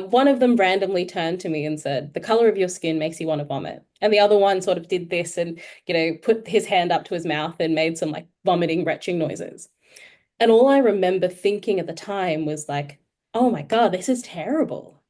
One of them randomly turned to me and said, "The color of your skin makes you want to vomit." And the other one sort of did this and, put his hand up to his mouth and made some like vomiting, retching noises. And all I remember thinking at the time was like, oh my God, this is terrible.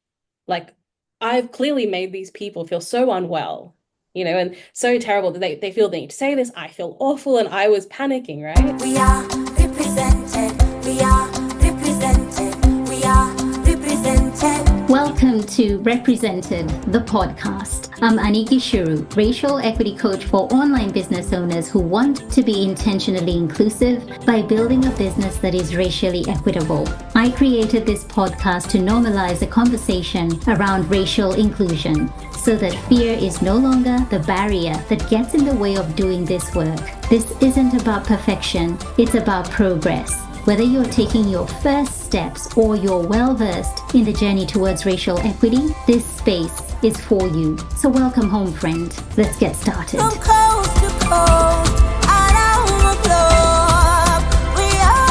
Like, I've clearly made these people feel so unwell, and so terrible that they feel they need to say this. I feel awful. And I was panicking, right? We are represented. We are represented. We are represented. Welcome to Represented, the podcast. I'm Aniki Shuru, racial equity coach for online business owners who want to be intentionally inclusive by building a business that is racially equitable. I created this podcast to normalize a conversation around racial inclusion so that fear is no longer the barrier that gets in the way of doing this work. This isn't about perfection, it's about progress. Whether you're taking your first steps or you're well-versed in the journey towards racial equity, this space is for you. So welcome home, friend. Let's get started. From coast to coast, around the globe, we are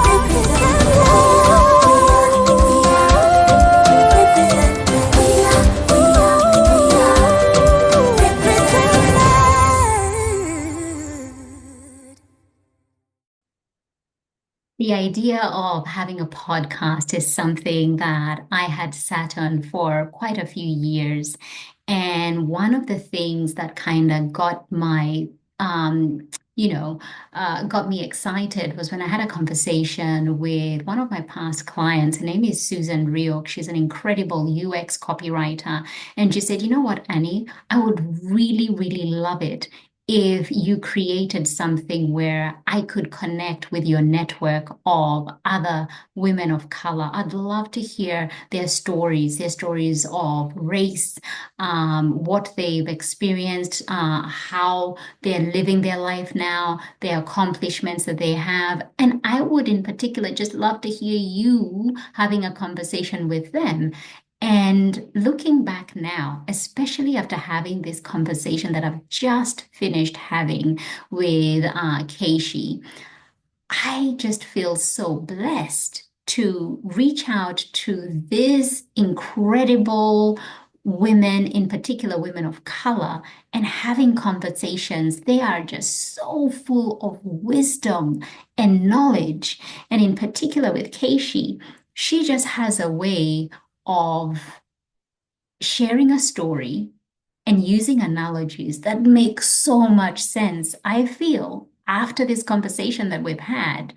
represented. We are represented. We are represented. The idea of having a podcast is something that I had sat on for quite a few years. And one of the things that kind of got got me excited was when I had a conversation with one of my past clients. Her name is Susan Ryok. She's an incredible UX copywriter. And she said, "You know what, Annie, I would really, really love it if you created something where I could connect with your network of other women of color. I'd love to hear their stories of race, what they've experienced, how they're living their life now, their accomplishments that they have. And I would, in particular, just love to hear you having a conversation with them." And looking back now, especially after having this conversation that I've just finished having with Khayshie, I just feel so blessed to reach out to these incredible women, in particular women of color, and having conversations. They are just so full of wisdom and knowledge. And in particular with Khayshie, she just has a way of sharing a story and using analogies that make so much sense. I feel after this conversation that we've had,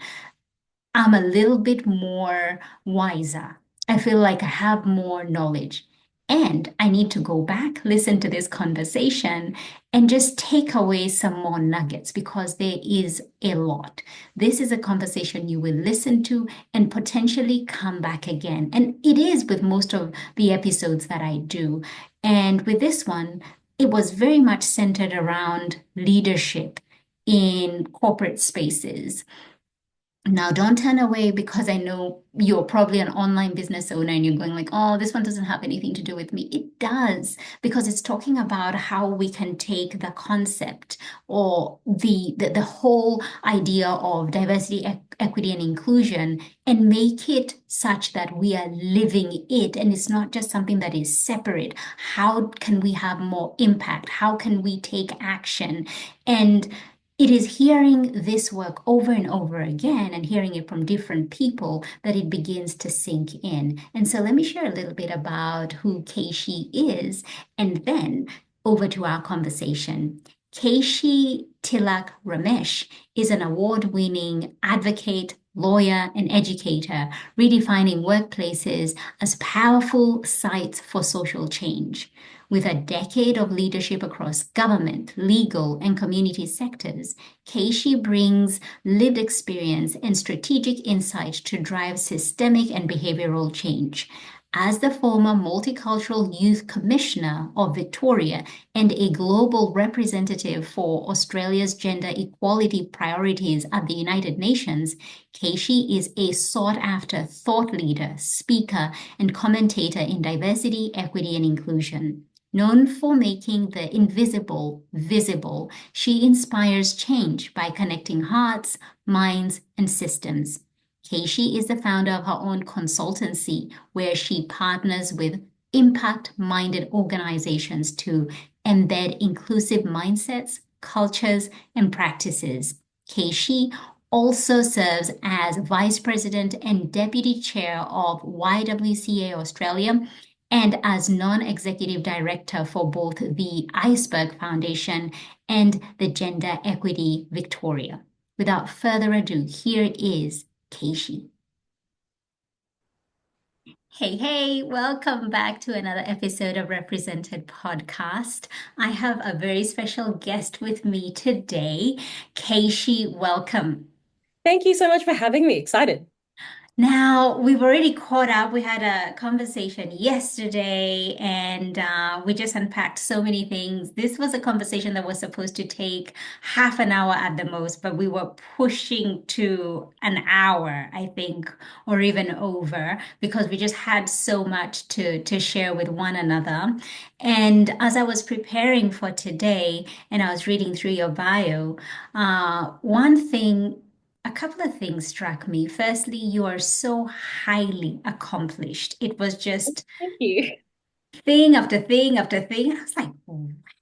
I'm a little bit more wiser. I feel like I have more knowledge. And I need to go back, listen to this conversation, and just take away some more nuggets because there is a lot. This is a conversation you will listen to and potentially come back again. And it is with most of the episodes that I do. And with this one, it was very much centered around leadership in corporate spaces. Now, don't turn away because I know you're probably an online business owner and you're going like, "Oh, this one doesn't have anything to do with me." It does, because it's talking about how we can take the concept or the whole idea of diversity, equity, and inclusion and make it such that we are living it. And it's not just something that is separate. How can we have more impact? How can we take action? And it is hearing this work over and over again and hearing it from different people that it begins to sink in. And so let me share a little bit about who Khayshie is, and then over to our conversation. Khayshie Tilak Ramesh is an award-winning advocate, lawyer, and educator, redefining workplaces as powerful sites for social change. With a decade of leadership across government, legal, and community sectors, Khayshie brings lived experience and strategic insight to drive systemic and behavioral change. As the former Multicultural Youth Commissioner of Victoria and a global representative for Australia's gender equality priorities at the United Nations, Khayshie is a sought-after thought leader, speaker, and commentator in diversity, equity, and inclusion. Known for making the invisible visible, she inspires change by connecting hearts, minds, and systems. Khayshie is the founder of her own consultancy where she partners with impact-minded organizations to embed inclusive mindsets, cultures, and practices. Khayshie also serves as Vice President and Deputy Chair of YWCA Australia and as non-executive director for both the Iceberg Foundation and the Gender Equity Victoria. Without further ado, here is Khayshie. Hey, hey, welcome back to another episode of Represented Podcast. I have a very special guest with me today. Khayshie, welcome. Thank you so much for having me. Excited. Now, we've already caught up. We had a conversation yesterday and we just unpacked so many things. This was a conversation that was supposed to take half an hour at the most, but we were pushing to an hour, I think, or even over, because we just had so much to share with one another. And as I was preparing for today and I was reading through your bio, one thing a couple of things struck me. Firstly, you are so highly accomplished. It was just Thank you. thing after thing after thing. I was like,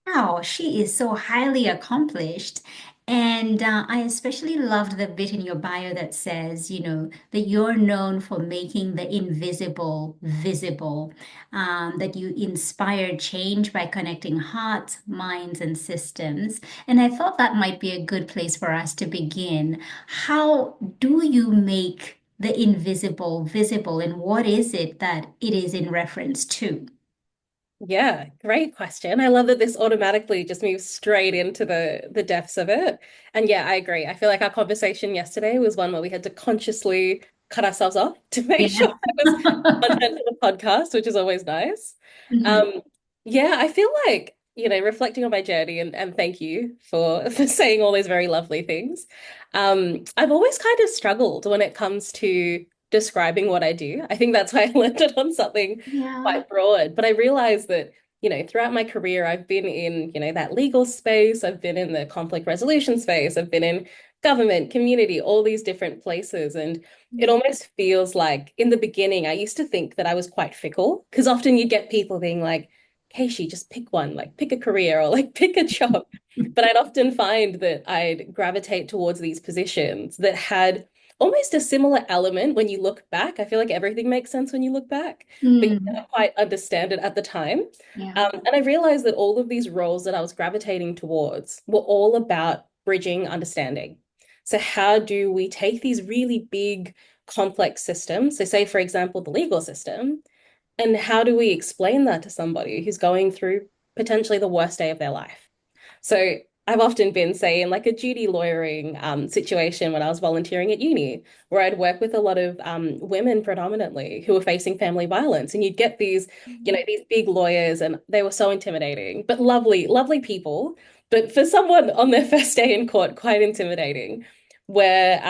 wow, she is so highly accomplished. And I especially loved the bit in your bio that says, that you're known for making the invisible visible, that you inspire change by connecting hearts, minds, and systems. And I thought that might be a good place for us to begin. How do you make the invisible visible, and what is it that it is in reference to? Yeah, great question. I love that this automatically just moves straight into the depths of it. And yeah, I agree. I feel like our conversation yesterday was one where we had to consciously cut ourselves off to make sure Yeah. it was content for the podcast, which is always nice. Mhm. Um, yeah, I feel like, reflecting on my journey and thank you for for saying all those very lovely things. I've always kind of struggled when it comes to describing what I do. I think that's why I landed on something Yeah. quite broad. But I realized that, throughout my career, I've been in, that legal space, I've been in the conflict resolution space, I've been in government, community, all these different places. And it almost feels like in the beginning, I used to think that I was quite fickle because often you get people being like, Keishi, just pick one, like pick a career or like pick a job. But I'd often find that I'd gravitate towards these positions that had almost a similar element when you look back. I feel like everything makes sense when you look back, but you Mm, don't quite understand it at the time. yeah. And I realized that all of these roles that I was gravitating towards were all about bridging understanding. So, how do we take these really big, complex systems? So, say, for example, the legal system, and how do we explain that to somebody who's going through potentially the worst day of their life? So I've often been, say, in like a duty lawyering situation when I was volunteering at uni, where I'd work with a lot of women predominantly who were facing family violence. And you'd get these, these big lawyers, and they were so intimidating, but lovely, lovely people. But for someone on their first day in court, quite intimidating, where,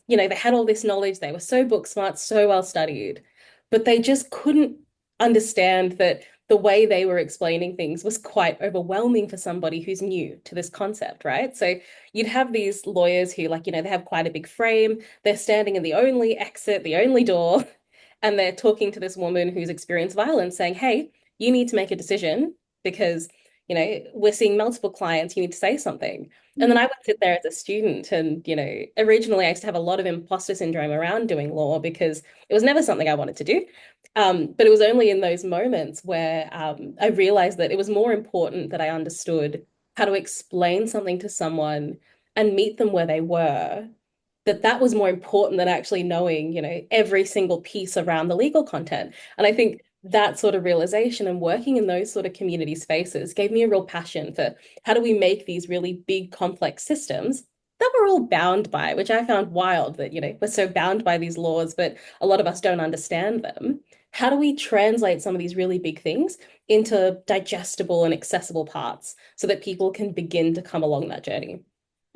they had all this knowledge, they were so book smart, so well studied, but they just couldn't understand that the way they were explaining things was quite overwhelming for somebody who's new to this concept, right? So you'd have these lawyers who, like, they have quite a big frame, they're standing in the only exit, the only door, and they're talking to this woman who's experienced violence, saying, hey, you need to make a decision because, we're seeing multiple clients, you need to say something. And then I would sit there as a student, and, originally I used to have a lot of imposter syndrome around doing law because it was never something I wanted to do. But it was only in those moments where I realized that it was more important that I understood how to explain something to someone and meet them where they were, that was more important than actually knowing, every single piece around the legal content. And I think that sort of realization and working in those sort of community spaces gave me a real passion for how do we make these really big, complex systems that we're all bound by, which I found wild that, we're so bound by these laws, but a lot of us don't understand them. How do we translate some of these really big things into digestible and accessible parts so that people can begin to come along that journey?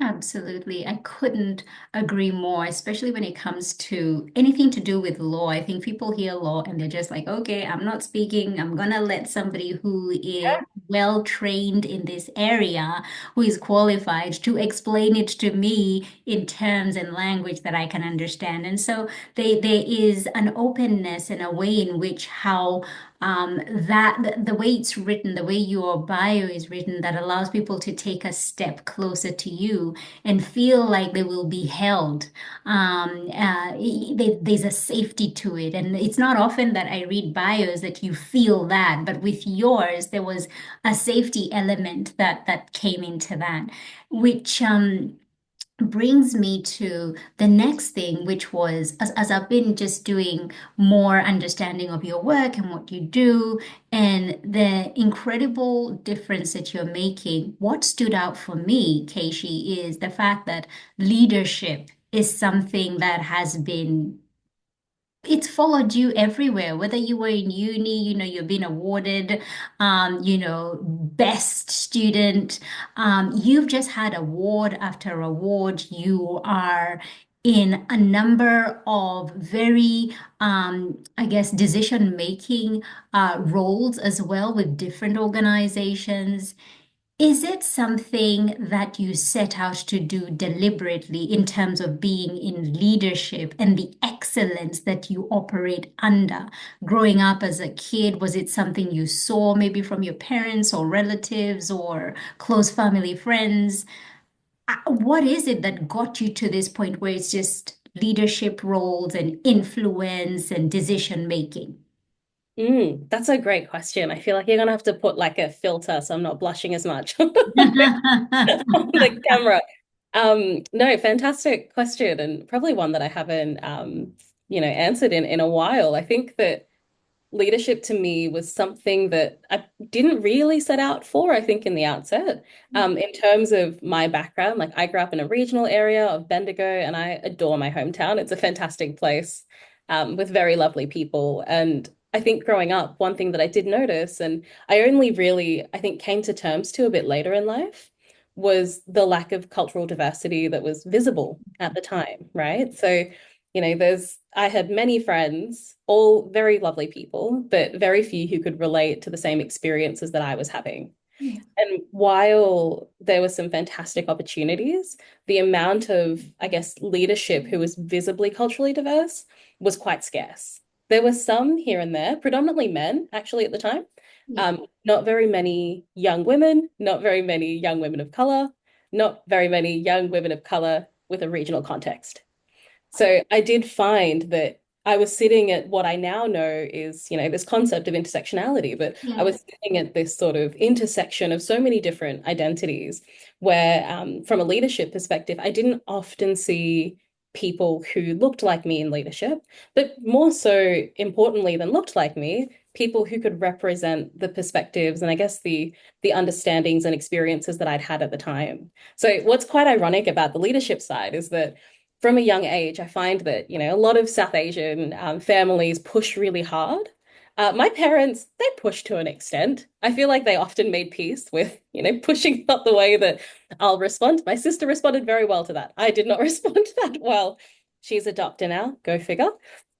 Absolutely. I couldn't agree more, especially when it comes to anything to do with law. I think people hear law and they're just like, okay, I'm not speaking. I'm gonna let somebody who is well trained in this area, who is qualified to explain it to me in terms and language that I can understand. And so there is an openness and a way in which how that the way it's written, the way your bio is written, that allows people to take a step closer to you and feel like they will be held. There's a safety to it. And it's not often that I read bios that you feel that, but with yours, there was a safety element that came into that, which brings me to the next thing, which was as I've been just doing more understanding of your work and what you do and the incredible difference that you're making. What stood out for me, Keishi, is the fact that leadership is something that has been it's followed you everywhere, whether you were in uni, you've been awarded, best student. You've just had award after award. You are in a number of very, I guess, decision-making roles as well with different organizations. Is it something that you set out to do deliberately in terms of being in leadership and the excellence that you operate under? Growing up as a kid, was it something you saw maybe from your parents or relatives or close family friends? What is it that got you to this point where it's just leadership roles and influence and decision making? That's a great question. I feel like you're gonna have to put like a filter so I'm not blushing as much on the camera. No, fantastic question, and probably one that I haven't answered in a while. I think that leadership to me was something that I didn't really set out for, I think, in the outset. In terms of my background, like I grew up in a regional area of Bendigo and I adore my hometown. It's a fantastic place with very lovely people. And I think growing up, one thing that I did notice, and I only really, I think, came to terms to a bit later in life, was the lack of cultural diversity that was visible at the time, right? So I had many friends, all very lovely people, but very few who could relate to the same experiences that I was having. Yeah. And while there were some fantastic opportunities, the amount of, I guess, leadership who was visibly culturally diverse was quite scarce. There were some here and there, predominantly men, actually, at the time. Yeah. Not very many young women, not very many young women of color, not very many young women of color with a regional context. So I did find that I was sitting at what I now know is, this concept of intersectionality, but I Yeah. was sitting at this sort of intersection of so many different identities where, from a leadership perspective, I didn't often see people who looked like me in leadership, but more so importantly than looked like me, people who could represent the perspectives and I guess the understandings and experiences that I'd had at the time. So what's quite ironic about the leadership side is that from a young age, I find that, a lot of South Asian families push really hard. My parents, they push to an extent. I feel like they often made peace with, pushing not the way that I'll respond. My sister responded very well to that. I did not respond that well. She's a doctor now, go figure.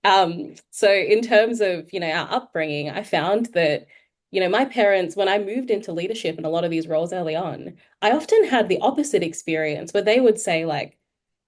So in terms of, our upbringing, I found that, my parents, when I moved into leadership in a lot of these roles early on, I often had the opposite experience where they would say, like,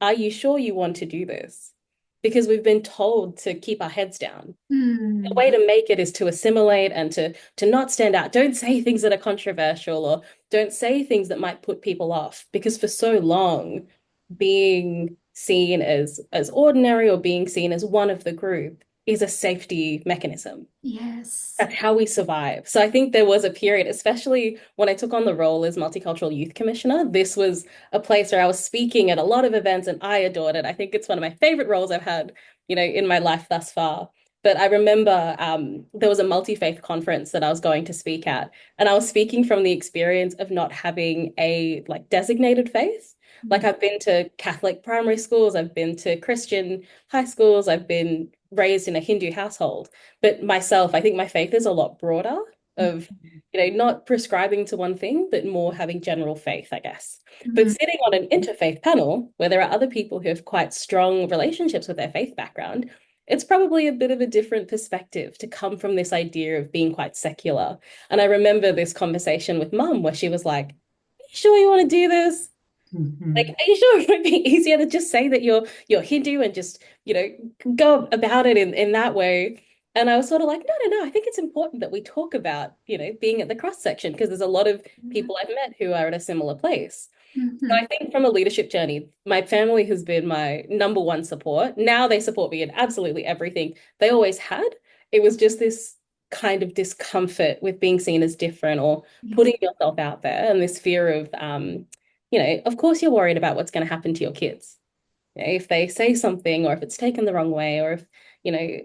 are you sure you want to do this? Because we've been told to keep our heads down. The Hmm. way to make it is to assimilate and to not stand out. Don't say things that are controversial or don't say things that might put people off. Because for so long, being seen as ordinary or being seen as one of the group is a safety mechanism. Yes. That's how we survive. So I think there was a period, especially when I took on the role as Multicultural Youth Commissioner, this was a place where I was speaking at a lot of events and I adored it. I think it's one of my favorite roles I've had, in my life thus far. But I remember there was a multi-faith conference that I was going to speak at, and I was speaking from the experience of not having a like designated faith. Like I've been to Catholic primary schools, I've been to Christian high schools, I've been raised in a Hindu household. But myself, I think my faith is a lot broader of, not prescribing to one thing, but more having general faith, I guess. But Mhm. sitting on an interfaith panel where there are other people who have quite strong relationships with their faith background, it's probably a bit of a different perspective to come from this idea of being quite secular. And I remember this conversation with mum where she was like, "Are you sure you want to do this? Like, Mhm. are you sure it would be easier to just say that you're Hindu and just, go about it in that way?" And I was sort of like, no, no, no, I think it's important that we talk about, being at the cross section because there's a lot of people I've met who are at a similar place. So I Mhm. think from a leadership journey, my family has been my number one support. Now they support me in absolutely everything. They always had. It was just this kind of discomfort with being seen as different or Yeah. putting yourself out there and this fear of, of course you're worried about what's going to happen to your kids. If they say something or if it's taken the wrong way or if,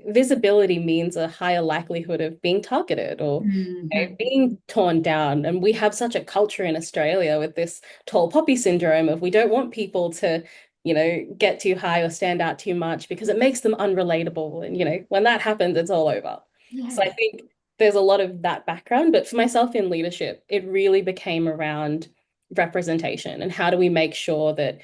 visibility means a higher likelihood of being targeted or Mhm. being torn down. And we have such a culture in Australia with this tall poppy syndrome of we don't want people to, get too high or stand out too much because it makes them unrelatable. And, when that happens, it's all over. So I Yeah. think there's a lot of that background. But for myself in leadership, it really became around representation and how do we make sure that,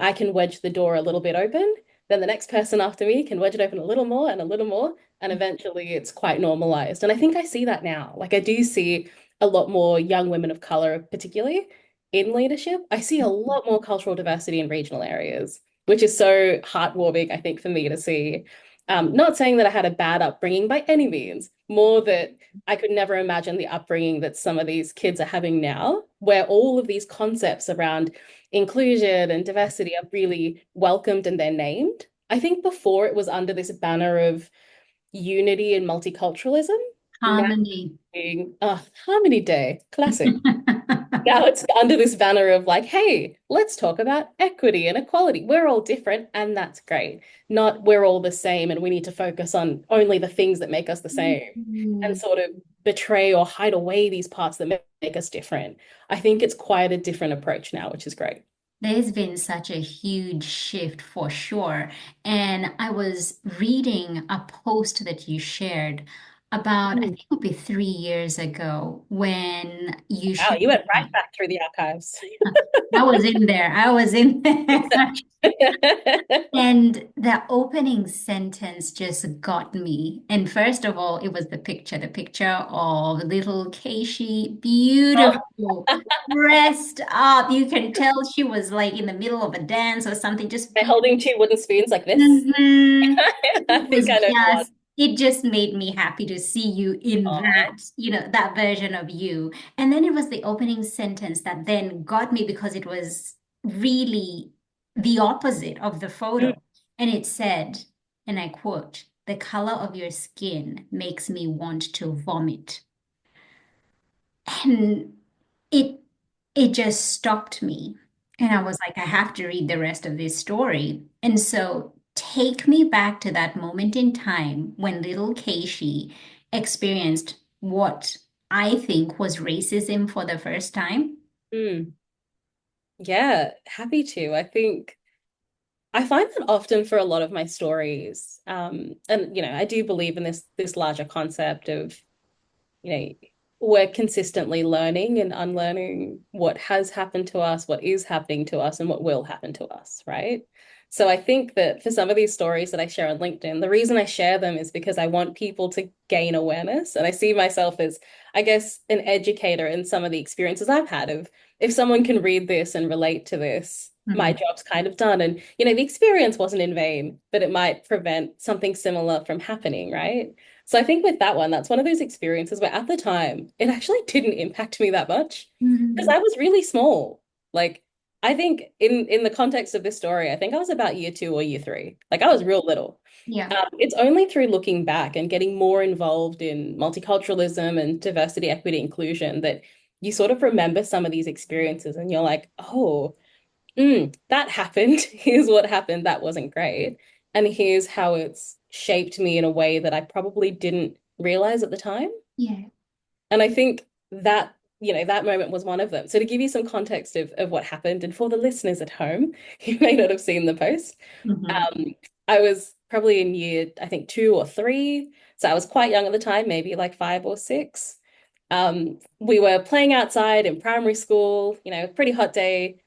I can wedge the door a little bit open, then the next person after me can wedge it open a little more and a little more, and eventually it's quite normalized. And I think I see that now. Like I do see a lot more young women of color, particularly in leadership. I see a lot more cultural diversity in regional areas, which is so heartwarming, I think, for me to see. Not saying that I had a bad upbringing by any means, more that I could never imagine the upbringing that some of these kids are having now, where all of these concepts around inclusion and diversity are really welcomed and they're named. I think before it was under this banner of unity and multiculturalism. Now Harmony. being Harmony Day, classic. Now it's under this banner of like, hey, let's talk about equity and equality. We're all different, and that's great. Not we're all the same, and we need to focus on only the things that make us the same and Mhm. sort of betray or hide away these parts that make us different. I think it's quite a different approach now, which is great. There's been such a huge shift for sure. And I was reading a post that you shared about, I Mm. think it would be 3 years ago, when you Wow, shared you went right about, back through the archives. I was in there, I was in there. Research. And the opening sentence just got me. And first of all, it was the picture of little Keishi, Oh, beautiful, dressed up. You can tell she was like in the middle of a dance or something, just they're beautiful. holding two wooden spoons like this. Mhm. I It think was I know the one. just, it just made me happy to see you in Oh. that, that version of you. And then it was the opening sentence that then got me because it was really the opposite of the Mm. photo. And it said, and I quote, "The color of your skin makes me want to vomit." And it it just stopped me. And I was like, I have to read the rest of this story. And so take me back to that moment in time when little Keishi experienced what I think was racism for the first time. Mm. Yeah, happy to. I think I find that often for a lot of my stories, and I do believe in this larger concept of, you know, we're consistently learning and unlearning what has happened to us, what is happening to us, and what will happen to us, right? So I think that for some of these stories that I share on LinkedIn, the reason I share them is because I want people to gain awareness. And I see myself as, I guess, an educator in some of the experiences I've had of if someone can read this and relate to this, my Mhm. job's kind of done. And, the experience wasn't in vain, but it might prevent something similar from happening, right? So I think with that one, that's one of those experiences where at the time, it actually didn't impact me that much because Mhm. I was really small. Like I think in the context of this story, I think I was about year two or year three. Like I was real little. Yeah. It's only through looking back and getting more involved in multiculturalism and diversity, equity, inclusion that you sort of remember some of these experiences and you're like, oh, that happened. Here's what happened. That wasn't great. And here's how it's shaped me in a way that I probably didn't realize at the time. Yeah. And I think that, that moment was one of them. So to give you some context of what happened, and for the listeners at home who may not have seen the post, Mhm. um, I was probably in year, I think, two or three. So I was quite young at the time, maybe like five or six. We were playing outside in primary school, pretty hot day.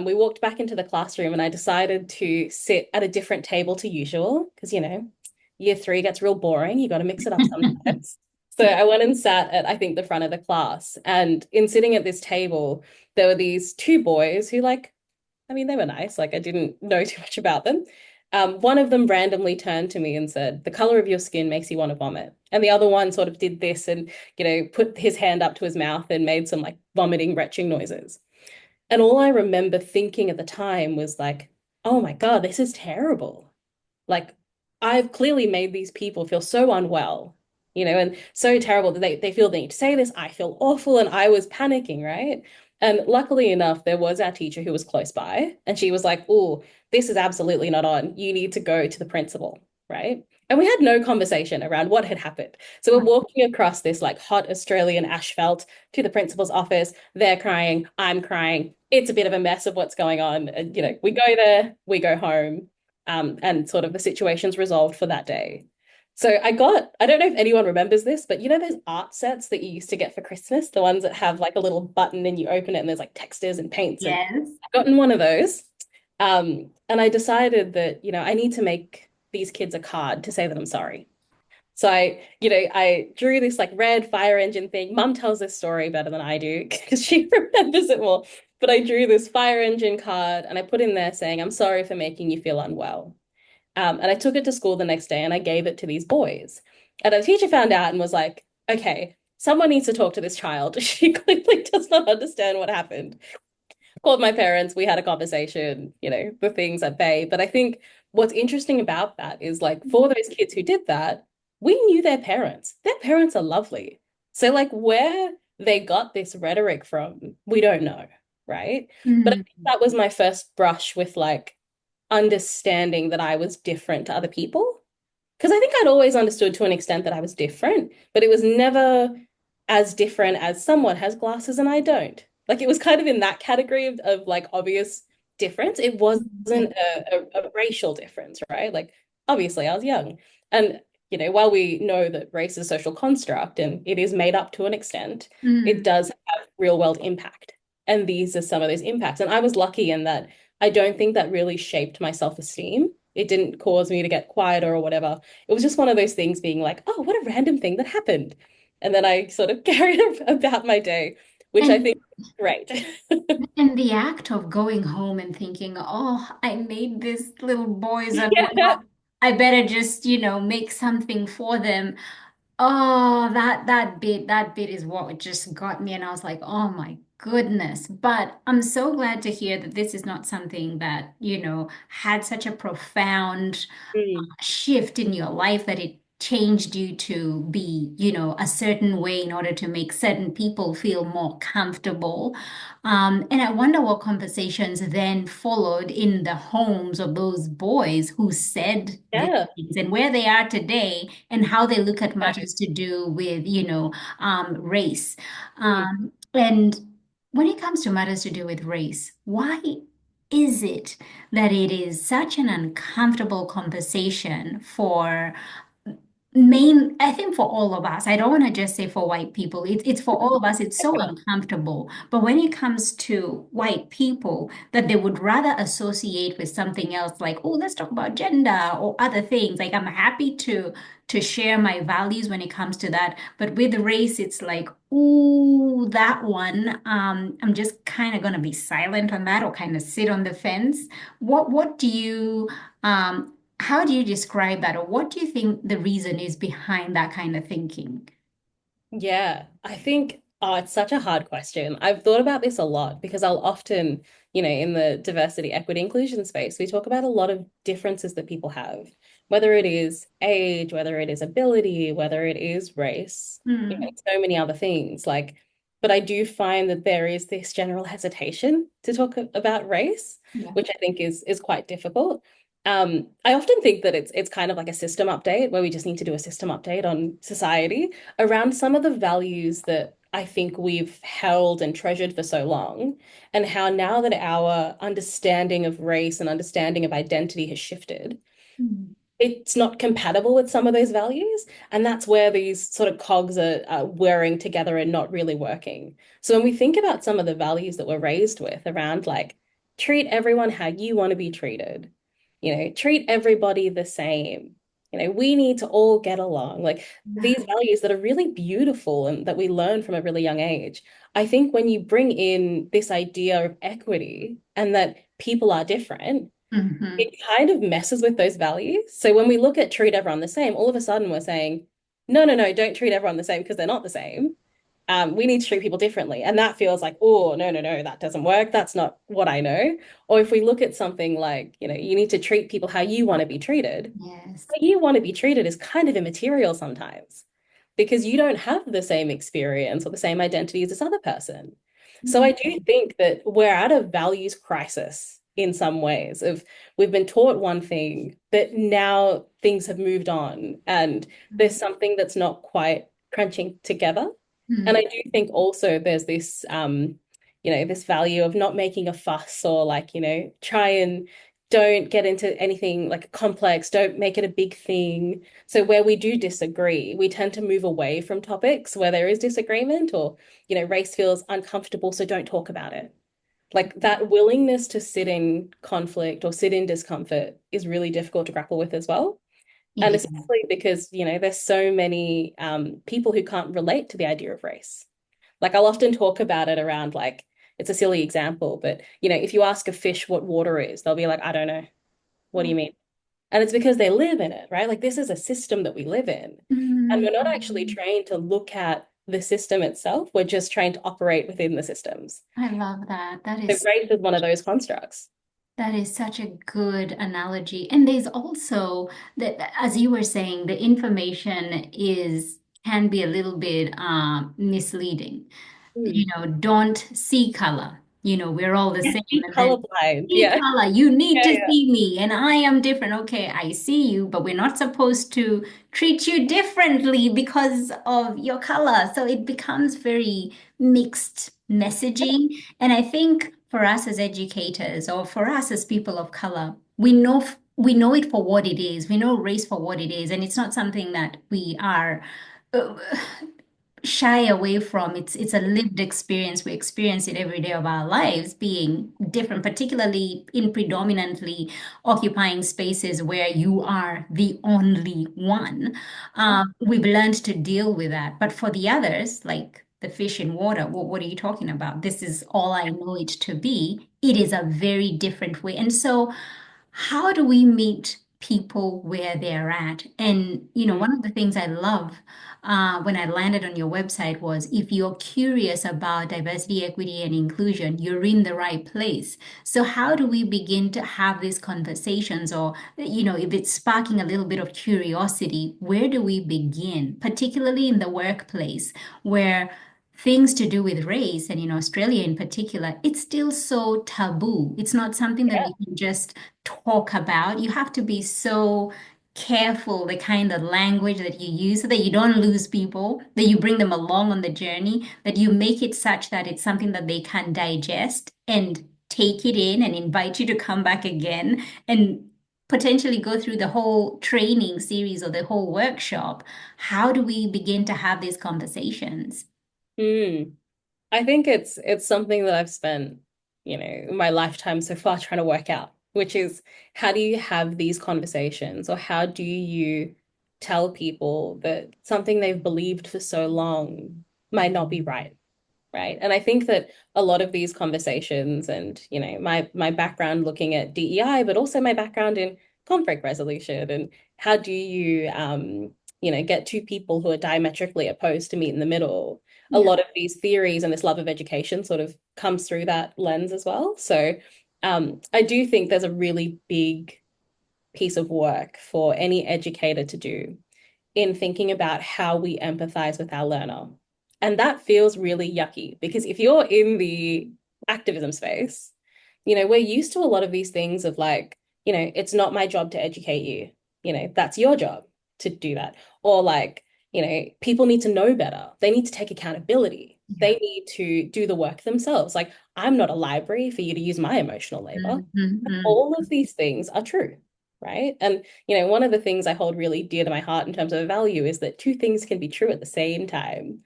We walked back into the classroom and I decided to sit at a different table to usual because, year three gets real boring. You got to mix it up sometimes. So Yeah. I went and sat at, I think, the front of the class. And in sitting at this table, there were these two boys who, like, I mean, they were nice. Like, I didn't know too much about them. One of them randomly turned to me and said, "The color of your skin makes you want to vomit." And the other one sort of did this and, put his hand up to his mouth and made some like vomiting, retching noises. And all I remember thinking at the time was like, oh my God, this is terrible. Like, I've clearly made these people feel so unwell, and so terrible that they feel they need to say this. I feel awful. And I was panicking, right? And luckily enough, there was our teacher who was close by, and she was like, "Oh, this is absolutely not on. You need to go to the principal," right? And we had no conversation around what had happened. So we're walking across this like hot Australian asphalt to the principal's office. They're crying, I'm crying. It's a bit of a mess of what's going on. And, we go there, we go home, and sort of the situation's resolved for that day. So I don't know if anyone remembers this, but those art sets that you used to get for Christmas, the ones that have like a little button and you open it and there's like textures and paints, and Yes. I've gotten one of those. And I decided that, I need to make these kids a card to say that I'm sorry. So I drew this like red fire engine thing. Mum tells this story better than I do because she remembers it more. But I drew this fire engine card and I put in there saying, "I'm sorry for making you feel unwell." And I took it to school the next day and I gave it to these boys. And the teacher found out and was like, "Okay, someone needs to talk to this child. She clearly does not understand what happened." Called my parents, we had a conversation, the things at bay. But I think what's interesting about that is like for those kids who did that, we knew their parents. Their parents are lovely. So like where they got this rhetoric from, we don't know, right? But I Mm. think that was my first brush with like understanding that I was different to other people. Because I think I'd always understood to an extent that I was different, but it was never as different as someone has glasses and I don't. Like it was kind of in that category of like obvious difference. It wasn't Yeah. a racial difference, right? Like obviously I was young. And while we know that race is a social construct and it is made up to an extent, it Mm. does have real world impact. And these are some of those impacts. And I was lucky in that I don't think that really shaped my self-esteem. It didn't cause me to get quieter or whatever. It was just one of those things being like, oh, what a random thing that happened. And then I sort of carried about my day, which I And think is great. and the act of going home and thinking, oh, I made this little boys Yeah. unwell. I better just, make something for them. Oh, that bit is what just got me. And I was like, oh my goodness. But I'm so glad to hear that this is not something that, had such a profound Mm, shift in your life that it changed you to be, a certain way in order to make certain people feel more comfortable. And I wonder what conversations then followed in the homes of those boys who said these yeah. things and where they are today and how they look at matters to do with, race. Mm. And when it comes to matters to do with race, why is it that it is such an uncomfortable conversation for I think for all of us. I don't want to just say for white people. It's for all of us. It's so uncomfortable. But when it comes to white people, that they would rather associate with something else, like, oh, let's talk about gender or other things. Like I'm happy to share my values when it comes to that. But with race, it's like, ooh, that one. I'm just kind of gonna be silent on that or kind of sit on the fence. What do you how do you describe that, or what do you think the reason is behind that kind of thinking? Yeah, I think, it's such a hard question. I've thought about this a lot because I'll often, in the diversity, equity, inclusion space, we talk about a lot of differences that people have, whether it is age, whether it is ability, whether it is race, Hmm. so many other things. Like, but I do find that there is this general hesitation to talk about race, Yeah. which I think is quite difficult. I often think that it's kind of like a system update where we just need to do a system update on society around some of the values that I think we've held and treasured for so long, and how now that our understanding of race and understanding of identity has shifted, Hmm. it's not compatible with some of those values. And that's where these sort of cogs are whirring together and not really working. So when we think about some of the values that we're raised with around like treat everyone how you want to be treated, treat everybody the same. We need to all get along. Like these values that are really beautiful and that we learn from a really young age. I think when you bring in this idea of equity and that people are different, Hmm. it kind of messes with those values. So when we look at treat everyone the same, all of a sudden we're saying, no, no, no, don't treat everyone the same because they're not the same. We need to treat people differently. And that feels like, oh, no, no, no, that doesn't work. That's not what I know. Or if we look at something like, you need to treat people how you want to be treated, Yes. how you want to be treated is kind of immaterial sometimes because you don't have the same experience or the same identity as this other person. So I do think that we're at a values crisis in some ways of we've been taught one thing, but now things have moved on and there's something that's not quite crunching together. And I do think also there's this this value of not making a fuss or like, try and don't get into anything like complex, don't make it a big thing. So where we do disagree, we tend to move away from topics where there is disagreement or, race feels uncomfortable, so don't talk about it. Like that willingness to sit in conflict or sit in discomfort is really difficult to grapple with as well. And Yeah. especially because, there's so many people who can't relate to the idea of race. Like I'll often talk about it around like, it's a silly example, but if you ask a fish what water is, they'll be like, I don't know. What do you mean? And it's because they live in it, right? Like this is a system that we live in. And we're not actually Mm. trained to look at the system itself. We're just trained to operate within the systems. I love that. So race is one of those constructs. That is such a good analogy. And there's also that, as you were saying, the information is can be a little bit misleading. You Mm. know, don't see color. You know, we're all the Yeah, same. be And then colorblind. see Yeah. color, you need Yeah, to yeah. see me, and I am different. Okay, I see you, but we're not supposed to treat you differently because of your color. So it becomes very mixed messaging. And I think for us as educators or for us as people of color, we know it for what it is. We know race for what it is, and it's not something that we are uh, shy away from. It's a lived experience. We experience it every day of our lives being different, particularly in predominantly occupying spaces where you are the only one. We've learned to deal with that. But for the others, like the fish in water, what are you talking about? This is all I know it to be. It is a very different way. And so how do we meet people where they're at? And, Mm. one of the things I love when I landed on your website was if you're curious about diversity, equity, and inclusion, you're in the right place. So, how do we begin to have these conversations? Or, if it's sparking a little bit of curiosity, where do we begin, particularly in the workplace where things to do with race, and in Australia in particular, it's still so taboo. It's not something that Yeah. we can just talk about. You have to be so careful the kind of language that you use so that you don't lose people, that you bring them along on the journey, that you make it such that it's something that they can digest and take it in and invite you to come back again and potentially go through the whole training series or the whole workshop. How do we begin to have these conversations? Mm. I think it's something that I've spent, my lifetime so far trying to work out, which is how do you have these conversations or how do you tell people that something they've believed for so long might not be right, right? And I think that a lot of these conversations and, my background looking at DEI, but also my background in conflict resolution and how do you get two people who are diametrically opposed to meet in the middle. A Yeah. lot of these theories and this love of education sort of comes through that lens as well. So I do think there's a really big piece of work for any educator to do in thinking about how we empathize with our learner. And that feels really yucky because if you're in the activism space, we're used to a lot of these things of like, it's not my job to educate you. That's your job to do that. Or like, people need to know better. They need to take accountability. Yeah. They need to do the work themselves. Like, I'm not a library for you to use my emotional labor. Mhm, mhm. All of these things are true. right? And, one of the things I hold really dear to my heart in terms of value is that two things can be true at the same time.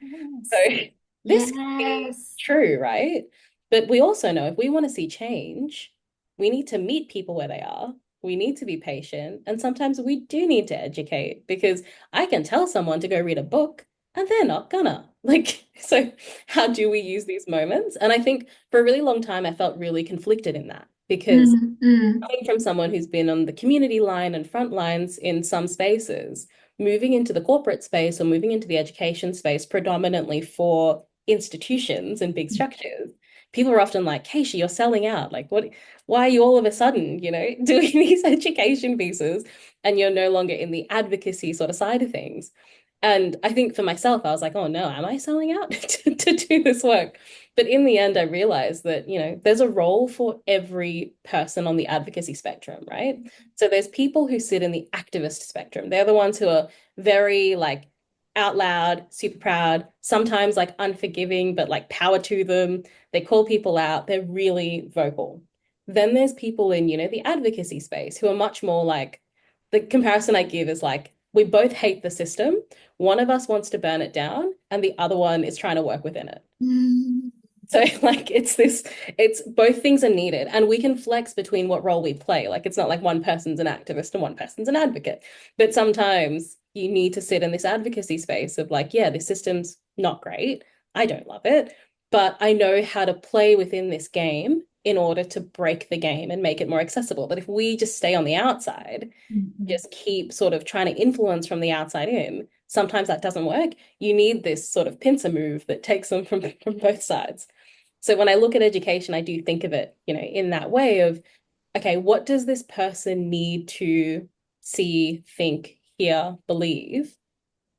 So Yes. this can be Yes. true, right? But we also know if we want to see change, we need to meet people where they are. We need to be patient. And sometimes we do need to educate because I can tell someone to go read a book and they're not gonna. Like, so how do we use these moments? And I think for a really long time, I felt really conflicted in that because Mm, mm, coming from someone who's been on the community line and front lines in some spaces, moving into the corporate space or moving into the education space predominantly for institutions and big structures, people are often like, Khayshie, you're selling out. Like, why are you all of a sudden, doing these education pieces and you're no longer in the advocacy sort of side of things? And I think for myself, I was like, oh no, am I selling out to do this work? But in the end, I realized that, there's a role for every person on the advocacy spectrum, right? So there's people who sit in the activist spectrum. They're the ones who are very like out loud, super proud, sometimes like unforgiving, but like power to them. They call people out. They're really vocal. Then there's people in, the advocacy space who are much more like the comparison I give is like we both hate the system. One of us wants to burn it down, and the other one is trying to work within it. mm, So like it's both things are needed and we can flex between what role we play. Like it's not like one person's an activist and one person's an advocate. But sometimes you need to sit in this advocacy space of like, yeah, this system's not great. I don't love it, but I know how to play within this game in order to break the game and make it more accessible. But if we just stay on the outside, mm, just keep sort of trying to influence from the outside in, sometimes that doesn't work. You need this sort of pincer move that takes them from both sides. So when I look at education, I do think of it, in that way of, okay, what does this person need to see, think, hear, believe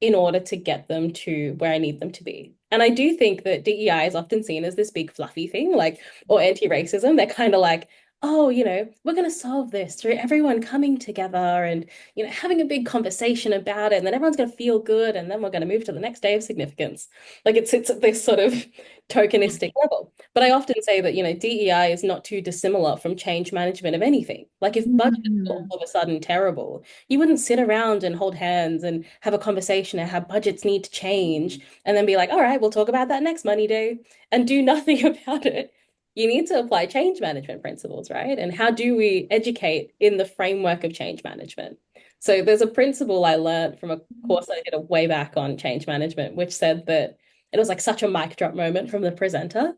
in order to get them to where I need them to be? And I do think that DEI is often seen as this big fluffy thing, like, or anti-racism. They're kind of like, oh, we're going to solve this through everyone coming together and, having a big conversation about it. And then everyone's going to feel good. And then we're going to move to the next day of significance. Like it sits at this sort of tokenistic level. But I often say that, DEI is not too dissimilar from change management of anything. Like if budgets were all mm, of a sudden terrible, you wouldn't sit around and hold hands and have a conversation and how budgets need to change and then be like, all right, we'll talk about that next money day and do nothing about it. You need to apply change management principles, right? And how do we educate in the framework of change management? So there's a principle I learned from a course I did a way back on change management, which said that it was like such a mic drop moment from the presenter,